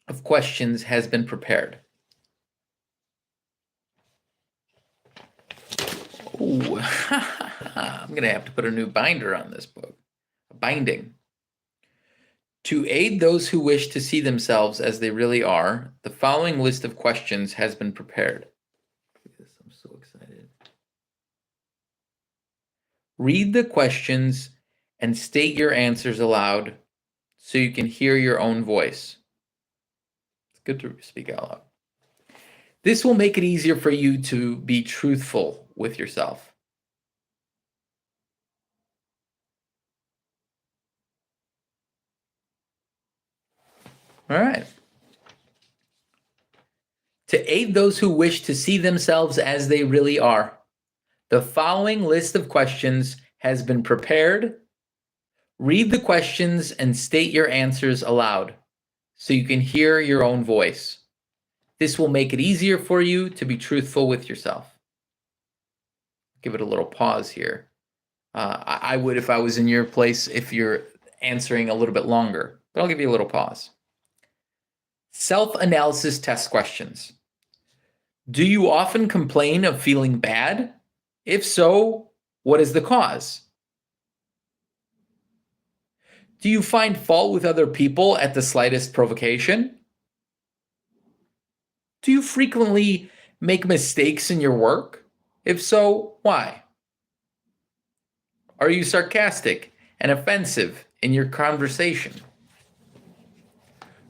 of questions has been prepared. Ooh, I'm going to have to put a new binder on this book. A binding. To aid those who wish to see themselves as they really are, the following list of questions has been prepared. I'm so excited. Read the questions and state your answers aloud so you can hear your own voice. It's good to speak out loud. This will make it easier for you to be truthful with yourself. All right. To aid those who wish to see themselves as they really are, the following list of questions has been prepared. Read the questions and state your answers aloud so you can hear your own voice. This will make it easier for you to be truthful with yourself. Give it a little pause here. I would if I was in your place if you're answering a little bit longer, but I'll give you a little pause. Self-analysis test questions. Do you often complain of feeling bad? If so, what is the cause? Do you find fault with other people at the slightest provocation? Do you frequently make mistakes in your work? If so, why? Are you sarcastic and offensive in your conversation?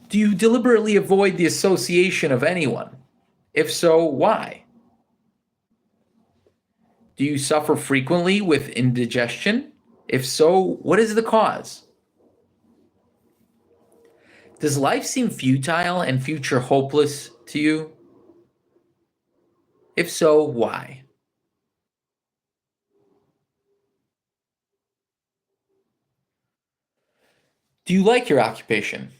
Do you deliberately avoid the association of anyone? If so, why? Do you suffer frequently with indigestion? If so, what is the cause? Does life seem futile and future hopeless to you? If so, why? Do you like your occupation?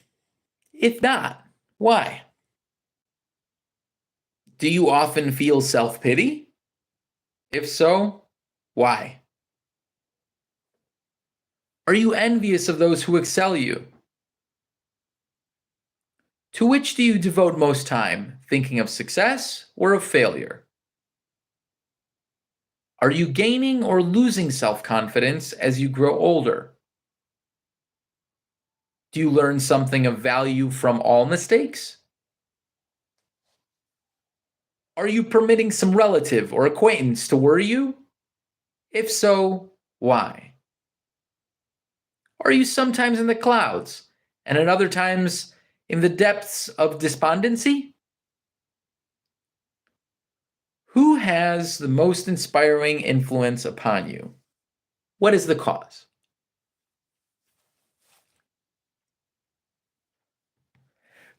If not, why? Do you often feel self-pity? If so, why? Are you envious of those who excel you? To which do you devote most time, thinking of success or of failure? Are you gaining or losing self-confidence as you grow older? Do you learn something of value from all mistakes? Are you permitting some relative or acquaintance to worry you? If so, why? Are you sometimes in the clouds and at other times in the depths of despondency? Who has the most inspiring influence upon you? What is the cause?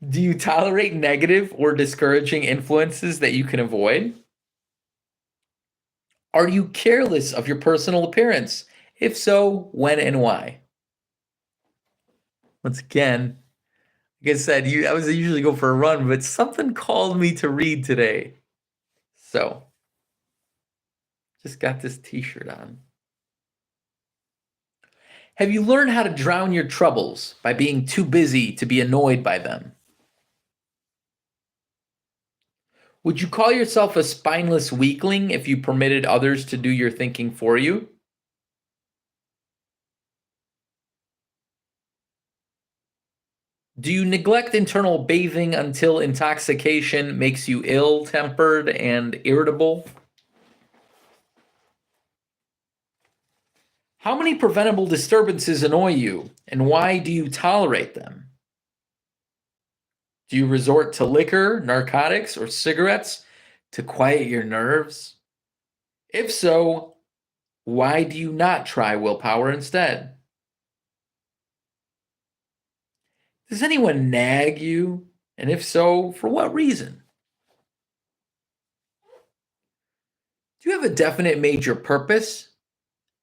Do you tolerate negative or discouraging influences that you can avoid? Are you careless of your personal appearance? If so, when and why? Once again, like I said, I was usually go for a run, but something called me to read today. So, just got this t-shirt on. Have you learned how to drown your troubles by being too busy to be annoyed by them? Would you call yourself a spineless weakling if you permitted others to do your thinking for you? Do you neglect internal bathing until intoxication makes you ill-tempered and irritable? How many preventable disturbances annoy you, and why do you tolerate them? Do you resort to liquor, narcotics, or cigarettes to quiet your nerves? If so, why do you not try willpower instead? Does anyone nag you? And if so, for what reason? Do you have a definite major purpose?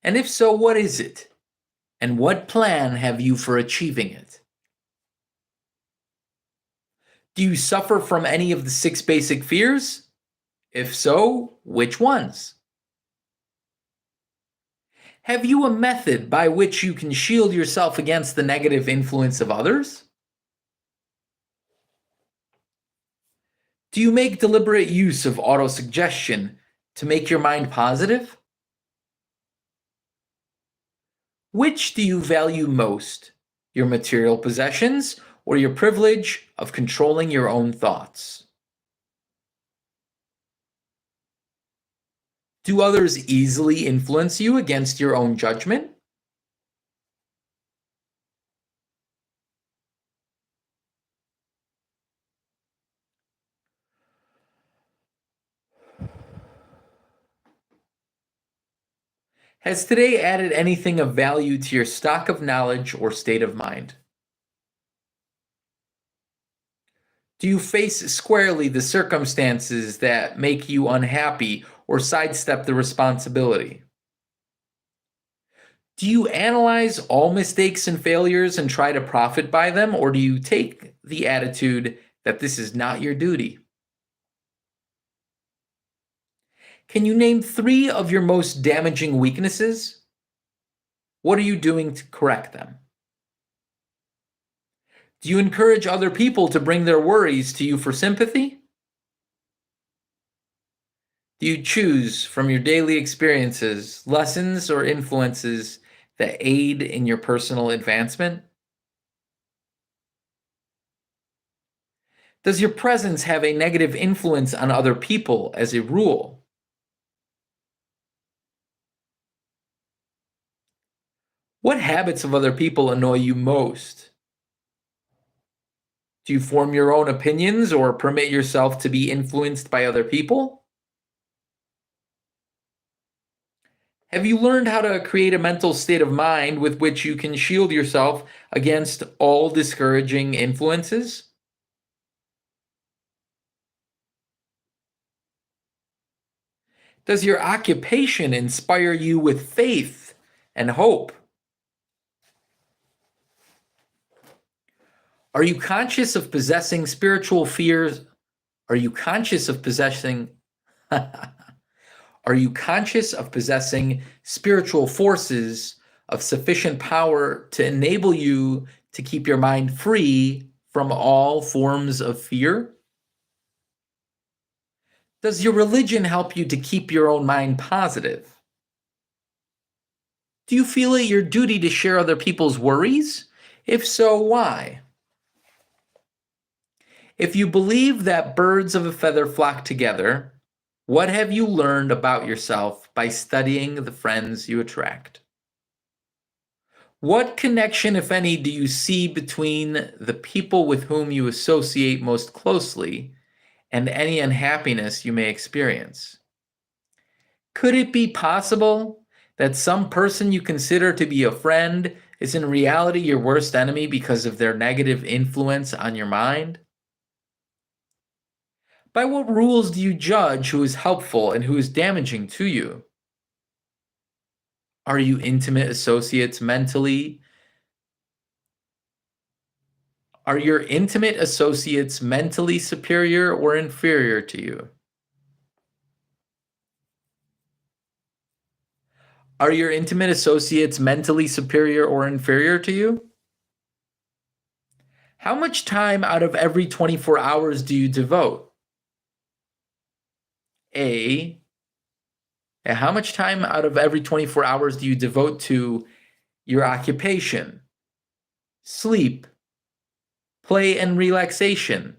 And if so, what is it? And what plan have you for achieving it? Do you suffer from any of the six basic fears? If so, which ones? Have you a method by which you can shield yourself against the negative influence of others? Do you make deliberate use of autosuggestion to make your mind positive? Which do you value most, your material possessions or your privilege of controlling your own thoughts? Do others easily influence you against your own judgment? Has today added anything of value to your stock of knowledge or state of mind? Do you face squarely the circumstances that make you unhappy or sidestep the responsibility? Do you analyze all mistakes and failures and try to profit by them, or do you take the attitude that this is not your duty? Can you name three of your most damaging weaknesses? What are you doing to correct them? Do you encourage other people to bring their worries to you for sympathy? Do you choose from your daily experiences lessons or influences that aid in your personal advancement? Does your presence have a negative influence on other people as a rule? What habits of other people annoy you most? Do you form your own opinions or permit yourself to be influenced by other people? Have you learned how to create a mental state of mind with which you can shield yourself against all discouraging influences? Does your occupation inspire you with faith and hope? Are you conscious of possessing spiritual fears? Are you conscious of possessing Are you conscious of possessing spiritual forces of sufficient power to enable you to keep your mind free from all forms of fear? Does your religion help you to keep your own mind positive? Do you feel it your duty to share other people's worries? If so, why? If you believe that birds of a feather flock together, what have you learned about yourself by studying the friends you attract? What connection, if any, do you see between the people with whom you associate most closely and any unhappiness you may experience? Could it be possible that some person you consider to be a friend is in reality your worst enemy because of their negative influence on your mind? By what rules do you judge who is helpful and who is damaging to you? Are you intimate associates mentally? Are your intimate associates mentally superior or inferior to you? Are your intimate associates mentally superior or inferior to you? How much time out of every 24 hours do you devote? A. How much time out of every 24 hours do you devote to your occupation, sleep, play and relaxation,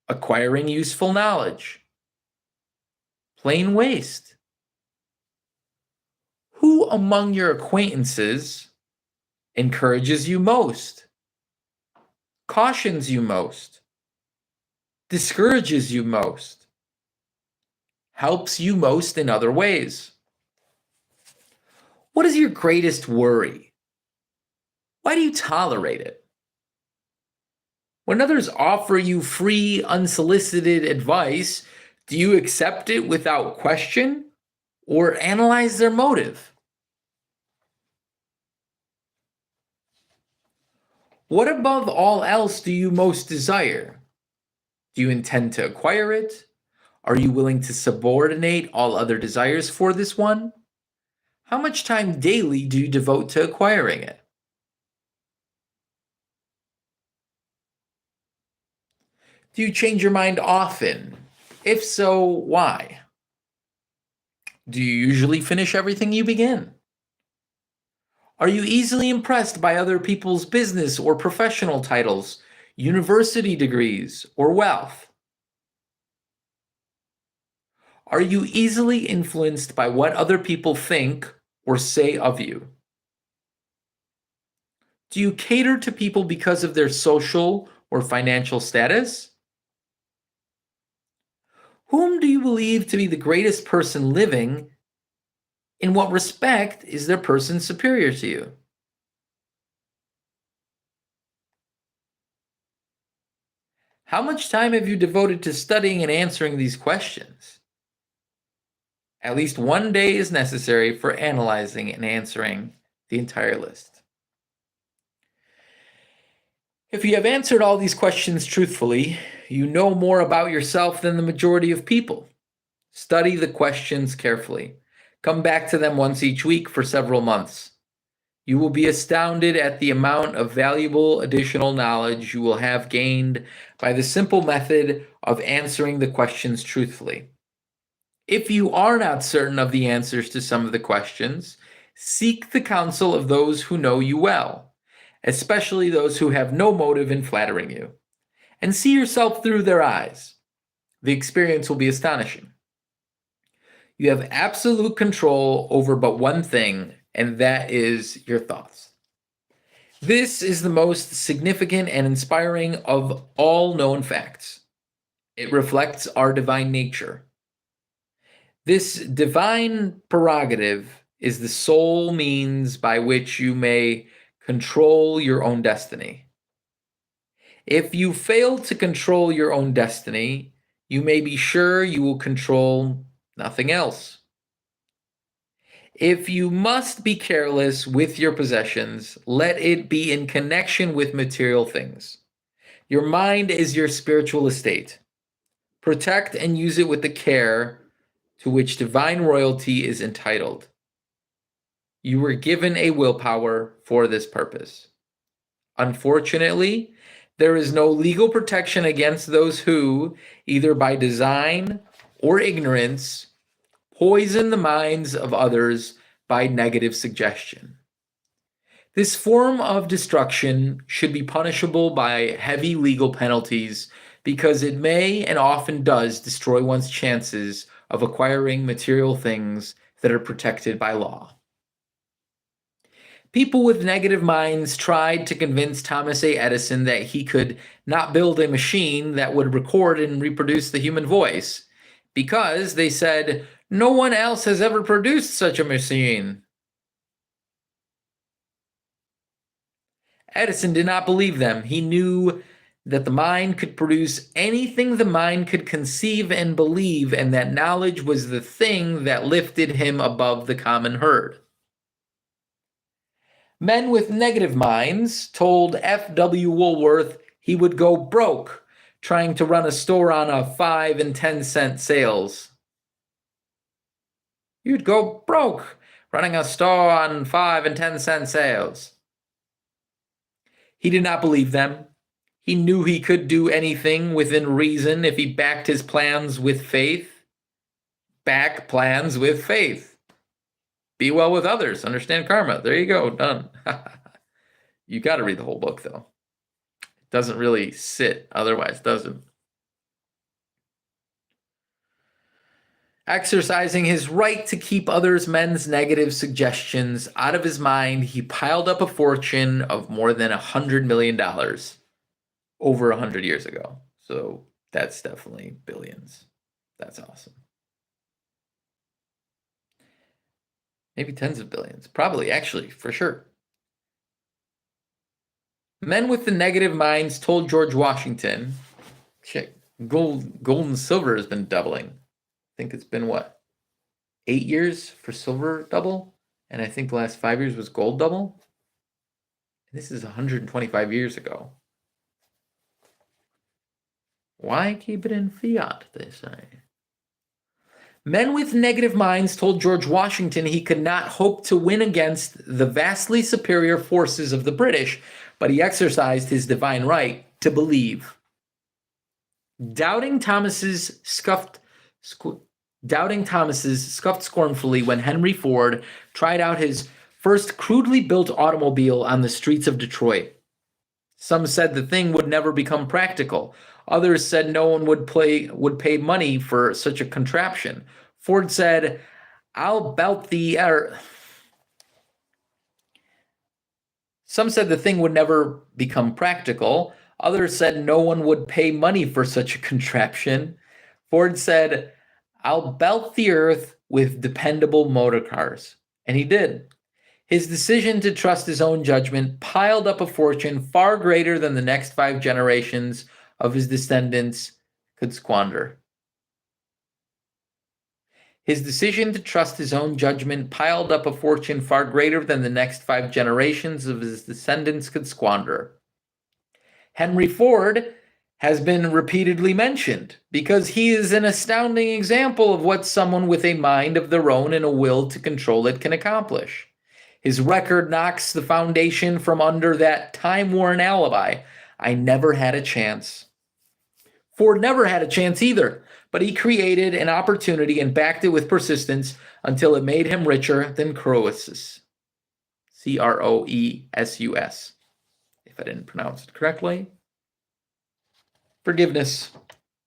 acquiring useful knowledge, plain waste? Who among your acquaintances encourages you most, cautions you most, discourages you most, helps you most in other ways? What is your greatest worry? Why do you tolerate it? When others offer you free, unsolicited advice, do you accept it without question or analyze their motive? What above all else do you most desire? Do you intend to acquire it? Are you willing to subordinate all other desires for this one? How much time daily do you devote to acquiring it? Do you change your mind often? If so, why? Do you usually finish everything you begin? Are you easily impressed by other people's business or professional titles, university degrees, or wealth? Are you easily influenced by what other people think or say of you? Do you cater to people because of their social or financial status? Whom do you believe to be the greatest person living? In what respect is their person superior to you? How much time have you devoted to studying and answering these questions? At least one day is necessary for analyzing and answering the entire list. If you have answered all these questions truthfully, you know more about yourself than the majority of people. Study the questions carefully. Come back to them once each week for several months. You will be astounded at the amount of valuable additional knowledge you will have gained by the simple method of answering the questions truthfully. If you are not certain of the answers to some of the questions, seek the counsel of those who know you well, especially those who have no motive in flattering you, and see yourself through their eyes. The experience will be astonishing. You have absolute control over but one thing, and that is your thoughts. This is the most significant and inspiring of all known facts. It reflects our divine nature. This divine prerogative is the sole means by which you may control your own destiny. If you fail to control your own destiny, you may be sure you will control nothing else. If you must be careless with your possessions, let it be in connection with material things. Your mind is your spiritual estate. Protect and use it with the care to which divine royalty is entitled. You were given a willpower for this purpose. Unfortunately, there is no legal protection against those who, either by design or ignorance, poison the minds of others by negative suggestion. This form of destruction should be punishable by heavy legal penalties because it may and often does destroy one's chances of acquiring material things that are protected by law. People with negative minds tried to convince Thomas A. Edison that he could not build a machine that would record and reproduce the human voice because they said, no one else has ever produced such a machine. Edison did not believe them. He knew that the mind could produce anything the mind could conceive and believe, and that knowledge was the thing that lifted him above the common herd. Men with negative minds told F.W. Woolworth he would go broke trying to run a store on a 5 and 10 cent sales. You'd go broke running a store on 5 and 10 cent sales. He did not believe them. He knew he could do anything within reason if he backed his plans with faith. Back plans with faith. Be well with others. Understand karma. There you go. Done. You got to read the whole book, though. It doesn't really sit otherwise, does it? Exercising his right to keep others men's negative suggestions out of his mind, he piled up a fortune of more than $100 million over 100 years ago. So that's definitely billions. That's awesome. Maybe tens of billions. Probably, actually, for sure. Men with the negative minds told George Washington, shit, gold and silver has been doubling. I think it's been what? 8 years for silver double? And I think the last 5 years was gold double? This is 125 years ago. Why keep it in fiat, they say? Men with negative minds told George Washington he could not hope to win against the vastly superior forces of the British, but he exercised his divine right to believe. Doubting Thomas's scuffed scornfully when Henry Ford tried out his first crudely built automobile on the streets of Detroit. Some said the thing would never become practical. Others said no one would pay money for such a contraption. Ford said, "I'll belt the air." Some said the thing would never become practical. Others said no one would pay money for such a contraption. Ford said, "I'll belt the earth with dependable motor cars." And he did. His decision to trust his own judgment piled up a fortune far greater than the next 5 generations of his descendants could squander. His decision to trust his own judgment piled up a fortune far greater than the next 5 generations of his descendants could squander. Henry Ford has been repeatedly mentioned because he is an astounding example of what someone with a mind of their own and a will to control it can accomplish. His record knocks the foundation from under that time-worn alibi. I never had a chance. Ford never had a chance either, but he created an opportunity and backed it with persistence until it made him richer than Croesus. Croesus. If I didn't pronounce it correctly. Forgiveness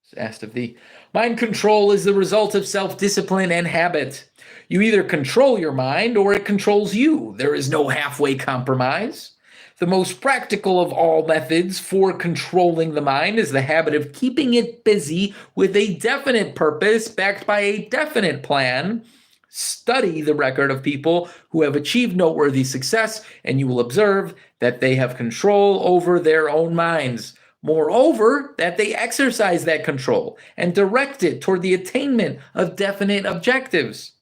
is asked of thee. Mind control is the result of self-discipline and habit. You either control your mind or it controls you. There is no halfway compromise. The most practical of all methods for controlling the mind is the habit of keeping it busy with a definite purpose backed by a definite plan. Study the record of people who have achieved noteworthy success, and you will observe that they have control over their own minds. Moreover, that they exercise that control and direct it toward the attainment of definite objectives.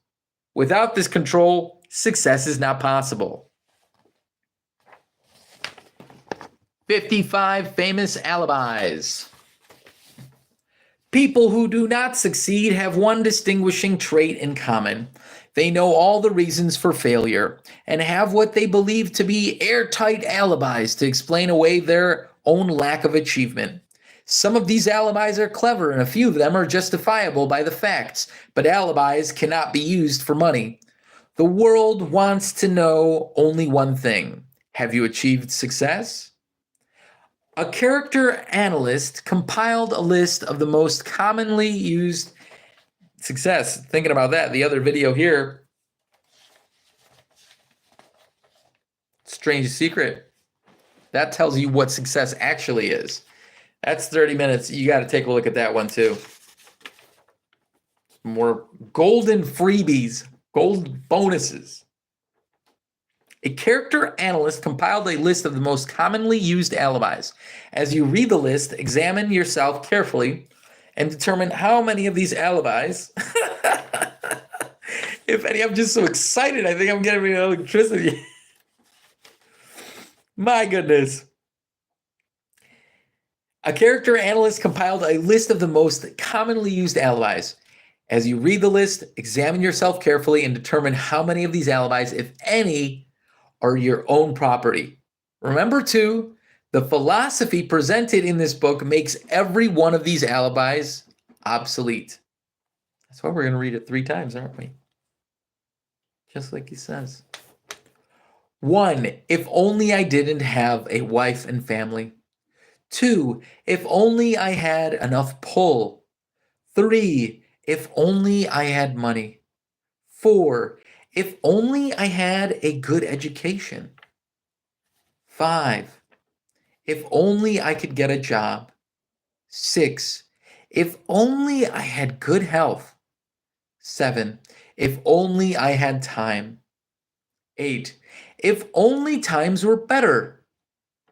Without this control, success is not possible. 55 famous alibis. People who do not succeed have one distinguishing trait in common. They know all the reasons for failure and have what they believe to be airtight alibis to explain away their own lack of achievement. Some of these alibis are clever and a few of them are justifiable by the facts, but alibis cannot be used for money. The world wants to know only one thing. Have you achieved success? A character analyst compiled a list of the most commonly used success. Thinking about that, the other video here, Strange Secret, that tells you what success actually is. That's 30 minutes. You got to take a look at that one too. More golden freebies, gold bonuses. A character analyst compiled a list of the most commonly used alibis. As you read the list, examine yourself carefully and determine how many of these alibis, if any. I'm just so excited. I think I'm getting electricity. My goodness. A character analyst compiled a list of the most commonly used alibis. As you read the list, examine yourself carefully and determine how many of these alibis, if any, are your own property. Remember, too, the philosophy presented in this book makes every one of these alibis obsolete. That's why we're going to read it 3 times, aren't we? Just like he says. 1, if only I didn't have a wife and family. 2, if only I had enough pull. 3, if only I had money. 4, if only I had a good education. 5, if only I could get a job. 6, if only I had good health. 7, if only I had time. 8. If only times were better.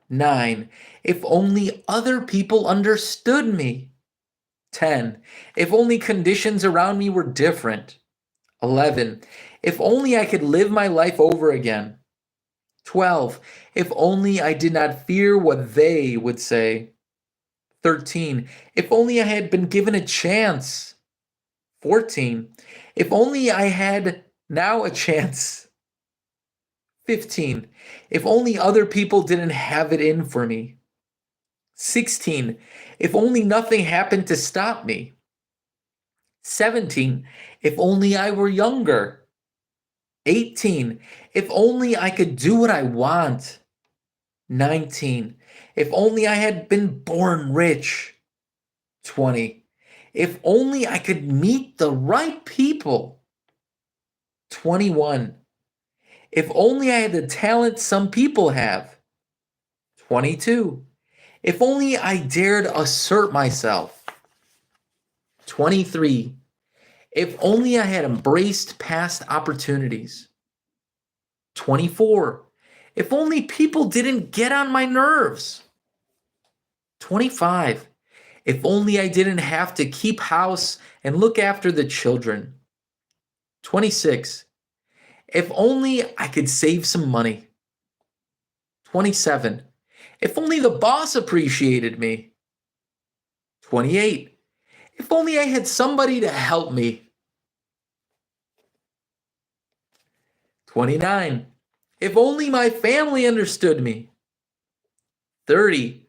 9. If only other people understood me. 10. If only conditions around me were different. 11. If only I could live my life over again. 12. If only I did not fear what they would say. 13. If only I had been given a chance. 14. If only I had now a chance. 15. If only other people didn't have it in for me. 16. If only nothing happened to stop me. 17. If only I were younger. 18. If only I could do what I want. 19. If only I had been born rich. 20. If only I could meet the right people. 21. If only I had the talent some people have. 22. If only I dared assert myself. 23. If only I had embraced past opportunities. 24. If only people didn't get on my nerves. 25. If only I didn't have to keep house and look after the children. 26. If only I could save some money. 27. If only the boss appreciated me. 28. If only I had somebody to help me. 29. If only my family understood me. 30.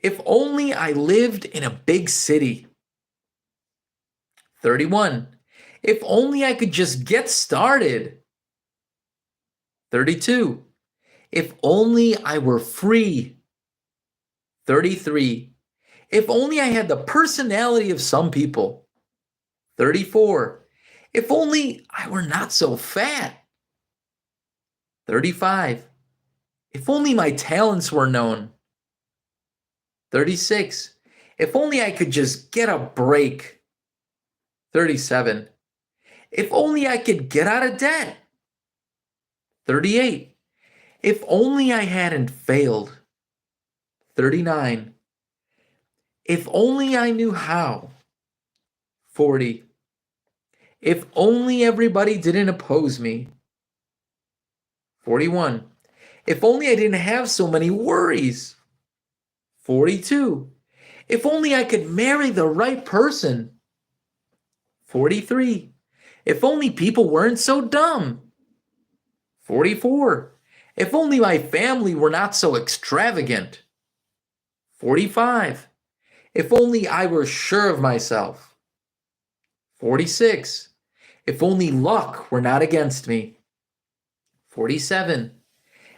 If only I lived in a big city. 31. If only I could just get started. 32. If only I were free. 33. If only I had the personality of some people. 34. If only I were not so fat. 35. If only my talents were known. 36. If only I could just get a break. 37. If only I could get out of debt. 38. If only I hadn't failed. 39. If only I knew how. 40. If only everybody didn't oppose me. 41. If only I didn't have so many worries. 42. If only I could marry the right person. 43. If only people weren't so dumb. 44. If only my family were not so extravagant. 45. If only I were sure of myself. 46. If only luck were not against me. 47.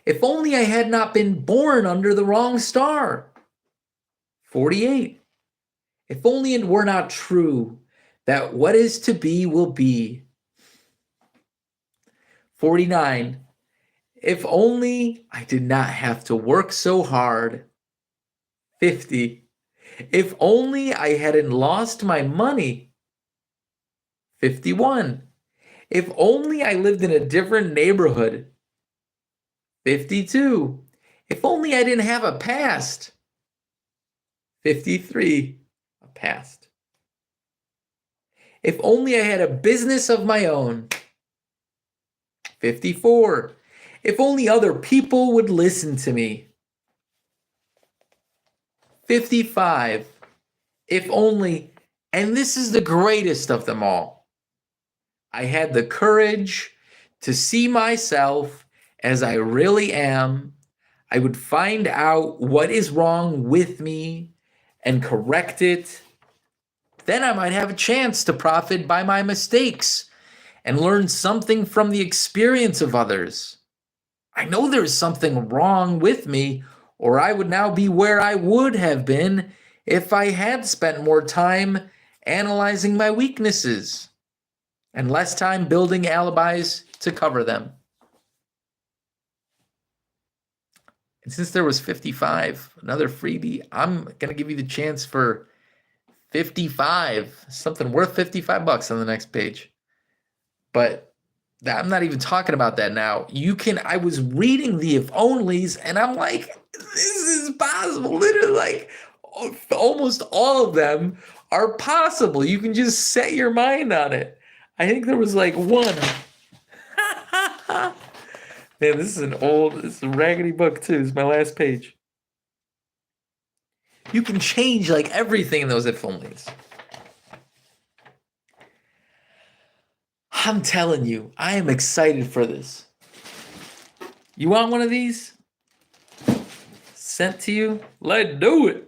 If only I had not been born under the wrong star. 48. If only it were not true that what is to be will be. 49. If only I did not have to work so hard. 50. If only I hadn't lost my money. 51. If only I lived in a different neighborhood. 52. If only I didn't have a past. 53. A past. If only I had a business of my own. 54. If only other people would listen to me. 55. If only, and this is the greatest of them all, I had the courage to see myself as I really am. I would find out what is wrong with me and correct it. Then I might have a chance to profit by my mistakes and learn something from the experience of others. I know there's something wrong with me, or I would now be where I would have been if I had spent more time analyzing my weaknesses and less time building alibis to cover them. And since there was 55, another freebie, I'm going to give you the chance for 55, something worth $55 on the next page. But I'm not even talking about that now. I was reading the if onlys and I'm like, this is possible. Literally, like almost all of them are possible. You can just set your mind on it. I think there was like one. Man, this is a raggedy book too. This is my last page. You can change like everything in those if onlys. I'm telling you, I am excited for this. You want one of these? Sent to you? Let's do it.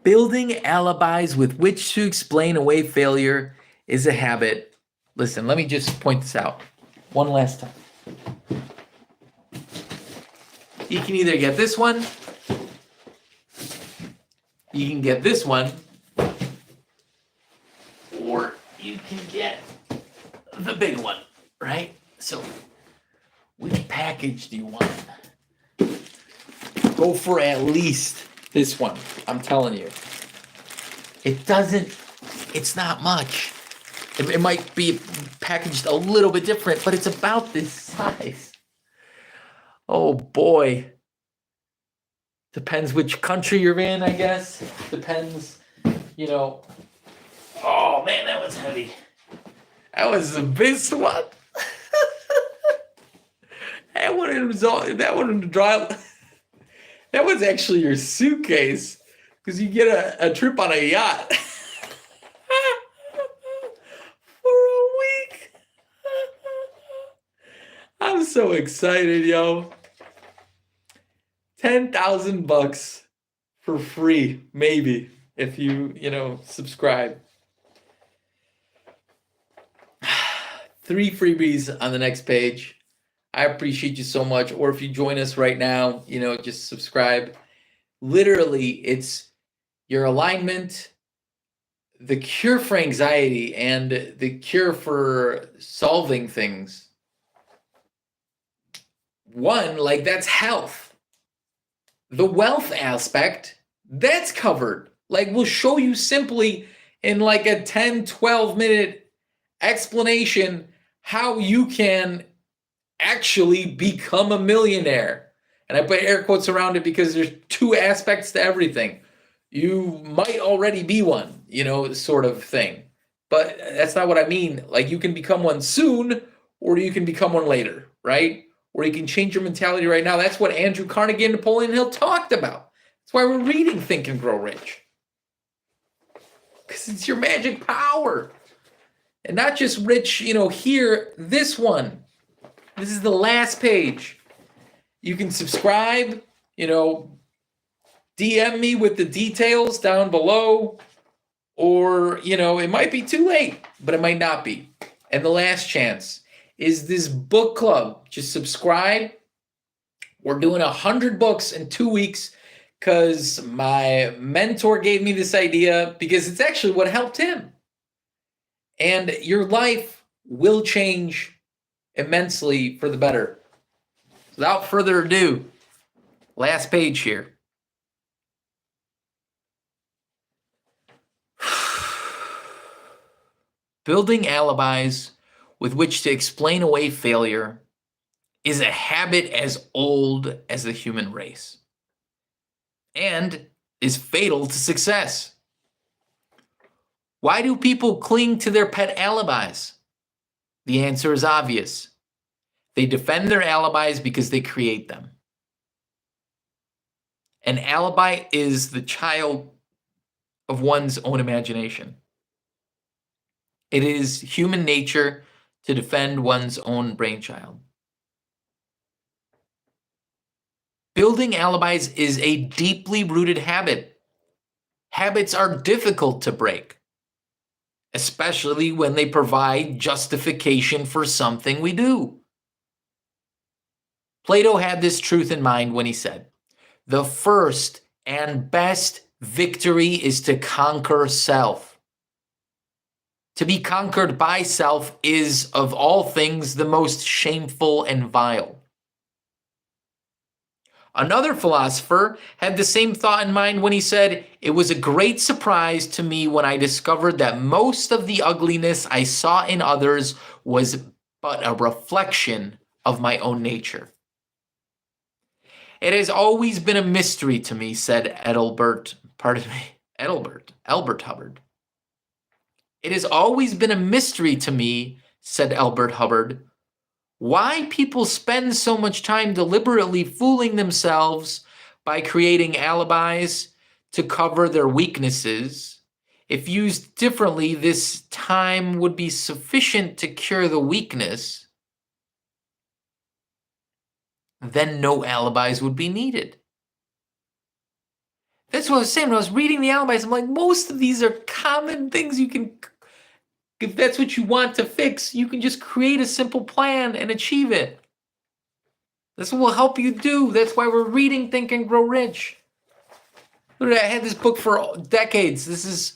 Building alibis with which to explain away failure is a habit. Listen, let me just point this out one last time. You can either get this one, you can get this one, or you can get the big one, right? So, which package do you want? Go for at least this one. I'm telling you. It's not much. It might be packaged a little bit different, but it's about this size. Oh boy. Depends which country you're in, I guess. Depends, Oh man, that was heavy. That was the biggest one. That was actually your suitcase, because you get a trip on a yacht for a week. I'm so excited, yo. $10,000 for free, maybe, if you subscribe. 3 freebies on the next page. I appreciate you so much. Or if you join us right now, just subscribe. Literally, it's your alignment, the cure for anxiety, and the cure for solving things. One, like, that's health. The wealth aspect, that's covered. Like, we'll show you simply in like a 10, 12-minute explanation how you can actually become a millionaire. And I put air quotes around it because there's 2 aspects to everything. You might already be one, sort of thing. But that's not what I mean. Like, you can become one soon, or you can become one later, right? Or you can change your mentality right now. That's what Andrew Carnegie and Napoleon Hill talked about. That's why we're reading Think and Grow Rich. Because it's your magic power. And not just rich, here, this one. This is the last page. You can subscribe, DM me with the details down below, or, it might be too late, but it might not be. And the last chance is this book club. Just subscribe. We're doing 100 books in 2 weeks because my mentor gave me this idea, because it's actually what helped him. And your life will change immensely for the better. Without further ado, last page here. Building alibis with which to explain away failure is a habit as old as the human race, and is fatal to success. Why do people cling to their pet alibis? The answer is obvious. They defend their alibis because they create them. An alibi is the child of one's own imagination. It is human nature to defend one's own brainchild. Building alibis is a deeply rooted habit. Habits are difficult to break, especially when they provide justification for something we do. Plato had this truth in mind when he said, "The first and best victory is to conquer self." To be conquered by self is, of all things, the most shameful and vile. Another philosopher had the same thought in mind when he said, "It was a great surprise to me when I discovered that most of the ugliness I saw in others was but a reflection of my own nature." It has always been a mystery to me, said Elbert Hubbard. It has always been a mystery to me, said Elbert Hubbard, why people spend so much time deliberately fooling themselves by creating alibis to cover their weaknesses. If used differently, this time would be sufficient to cure the weakness. Then no alibis would be needed. That's what I was saying when I was reading the alibis. I'm like, most of these are common things you can, if that's what you want to fix, you can just create a simple plan and achieve it. That's what will help you do. That's why we're reading Think and Grow Rich. I had this book for decades. This is,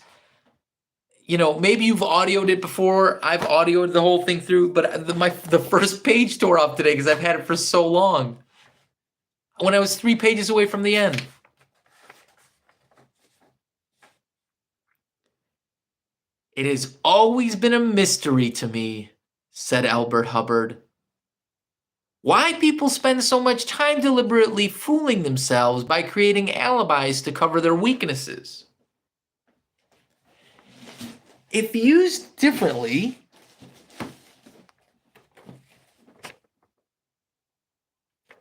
maybe you've audioed it before. I've audioed the whole thing through, but the first page tore up today because I've had it for so long. When I was 3 pages away from the end. It has always been a mystery to me, said Albert Hubbard, why people spend so much time deliberately fooling themselves by creating alibis to cover their weaknesses. If used differently,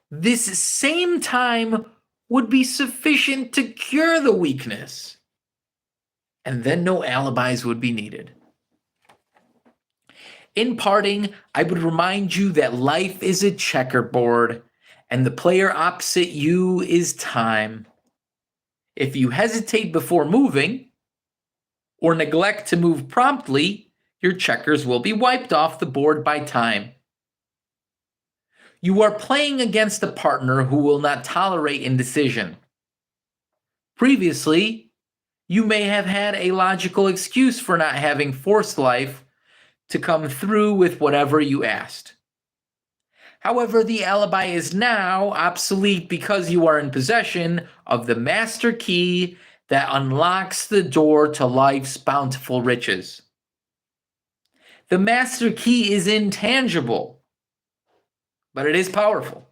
this same time would be sufficient to cure the weakness, and then no alibis would be needed. In parting, I would remind you that life is a checkerboard, and the player opposite you is time. If you hesitate before moving, or neglect to move promptly, your checkers will be wiped off the board by time. You are playing against a partner who will not tolerate indecision. Previously, you may have had a logical excuse for not having forced life to come through with whatever you asked. However, the alibi is now obsolete because you are in possession of the master key that unlocks the door to life's bountiful riches. The master key is intangible, but it is powerful.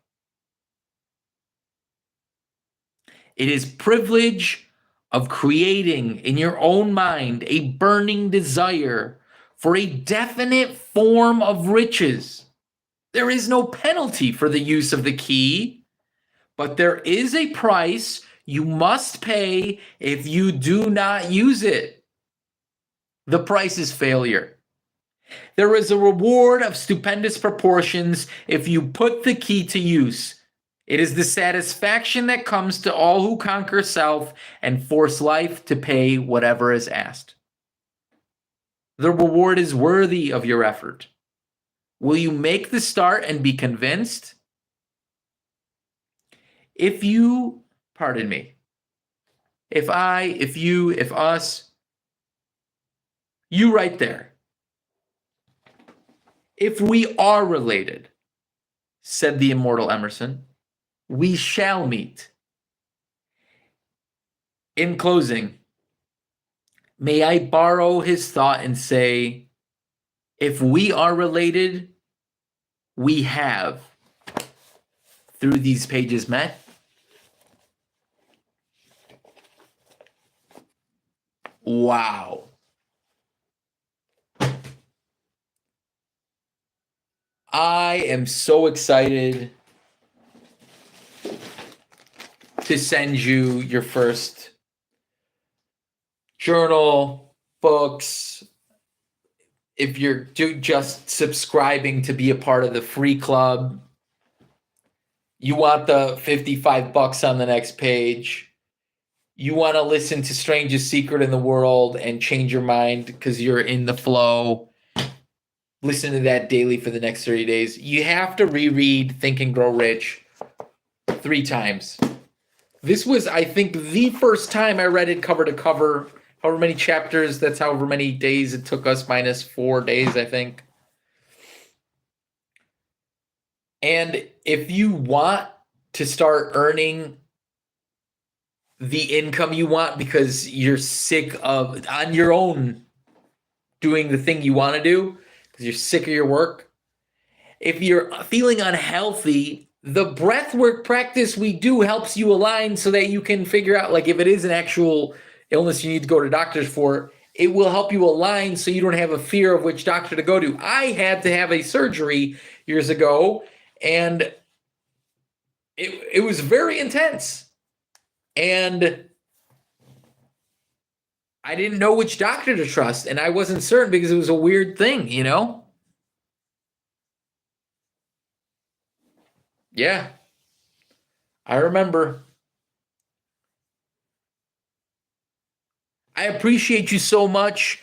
It is privilege of creating in your own mind a burning desire for a definite form of riches. There is no penalty for the use of the key, but there is a price you must pay if you do not use it. The price is failure. There is a reward of stupendous proportions if you put the key to use. It is the satisfaction that comes to all who conquer self and force life to pay whatever is asked. The reward is worthy of your effort. Will you make the start and be convinced? If you, pardon me, if I, if you, if us, you right there. If we are related, said the immortal Emerson, we shall meet. In closing, may I borrow his thought and say, if we are related, we have, through these pages, met. Wow. I am so excited to send you your first journal, books. If you're just subscribing to be a part of the free club, you want the $55 on the next page. You want to listen to Strangest Secret in the World and change your mind because you're in the flow. Listen to that daily for the next 30 days. You have to reread Think and Grow Rich 3 times. This was, I think, the first time I read it cover to cover. However many chapters, that's however many days it took us, minus 4 days, I think. And if you want to start earning the income you want because you're sick of on your own doing the thing you want to do because you're sick of your work. If you're feeling unhealthy, the breath work practice we do helps you align so that you can figure out, like, if it is an actual illness you need to go to doctors for, it will help you align so you don't have a fear of which doctor to go to. I had to have a surgery years ago, and it was very intense. And I didn't know which doctor to trust, and I wasn't certain because it was a weird thing, you know? Yeah, I remember. I appreciate you so much.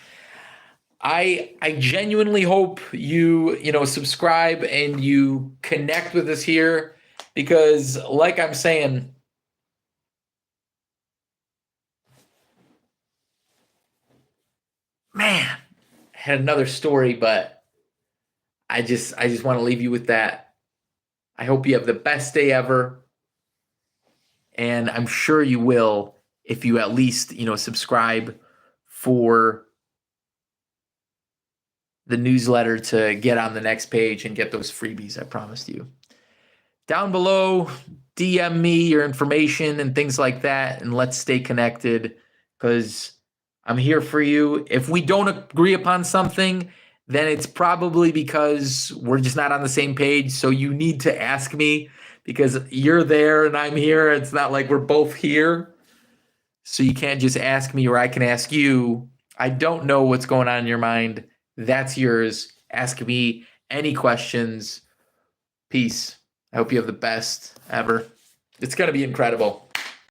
I genuinely hope you subscribe and you connect with us here because, like I'm saying, man, I had another story, but I just want to leave you with that. I hope you have the best day ever, and I'm sure you will if you at least subscribe for the newsletter to get on the next page and get those freebies I promised you. Down below, DM me your information and things like that, and let's stay connected because I'm here for you. If we don't agree upon something, then it's probably because we're just not on the same page. So you need to ask me because you're there and I'm here. It's not like we're both here. So you can't just ask me or I can ask you. I don't know what's going on in your mind. That's yours. Ask me any questions. Peace. I hope you have the best ever. It's going to be incredible.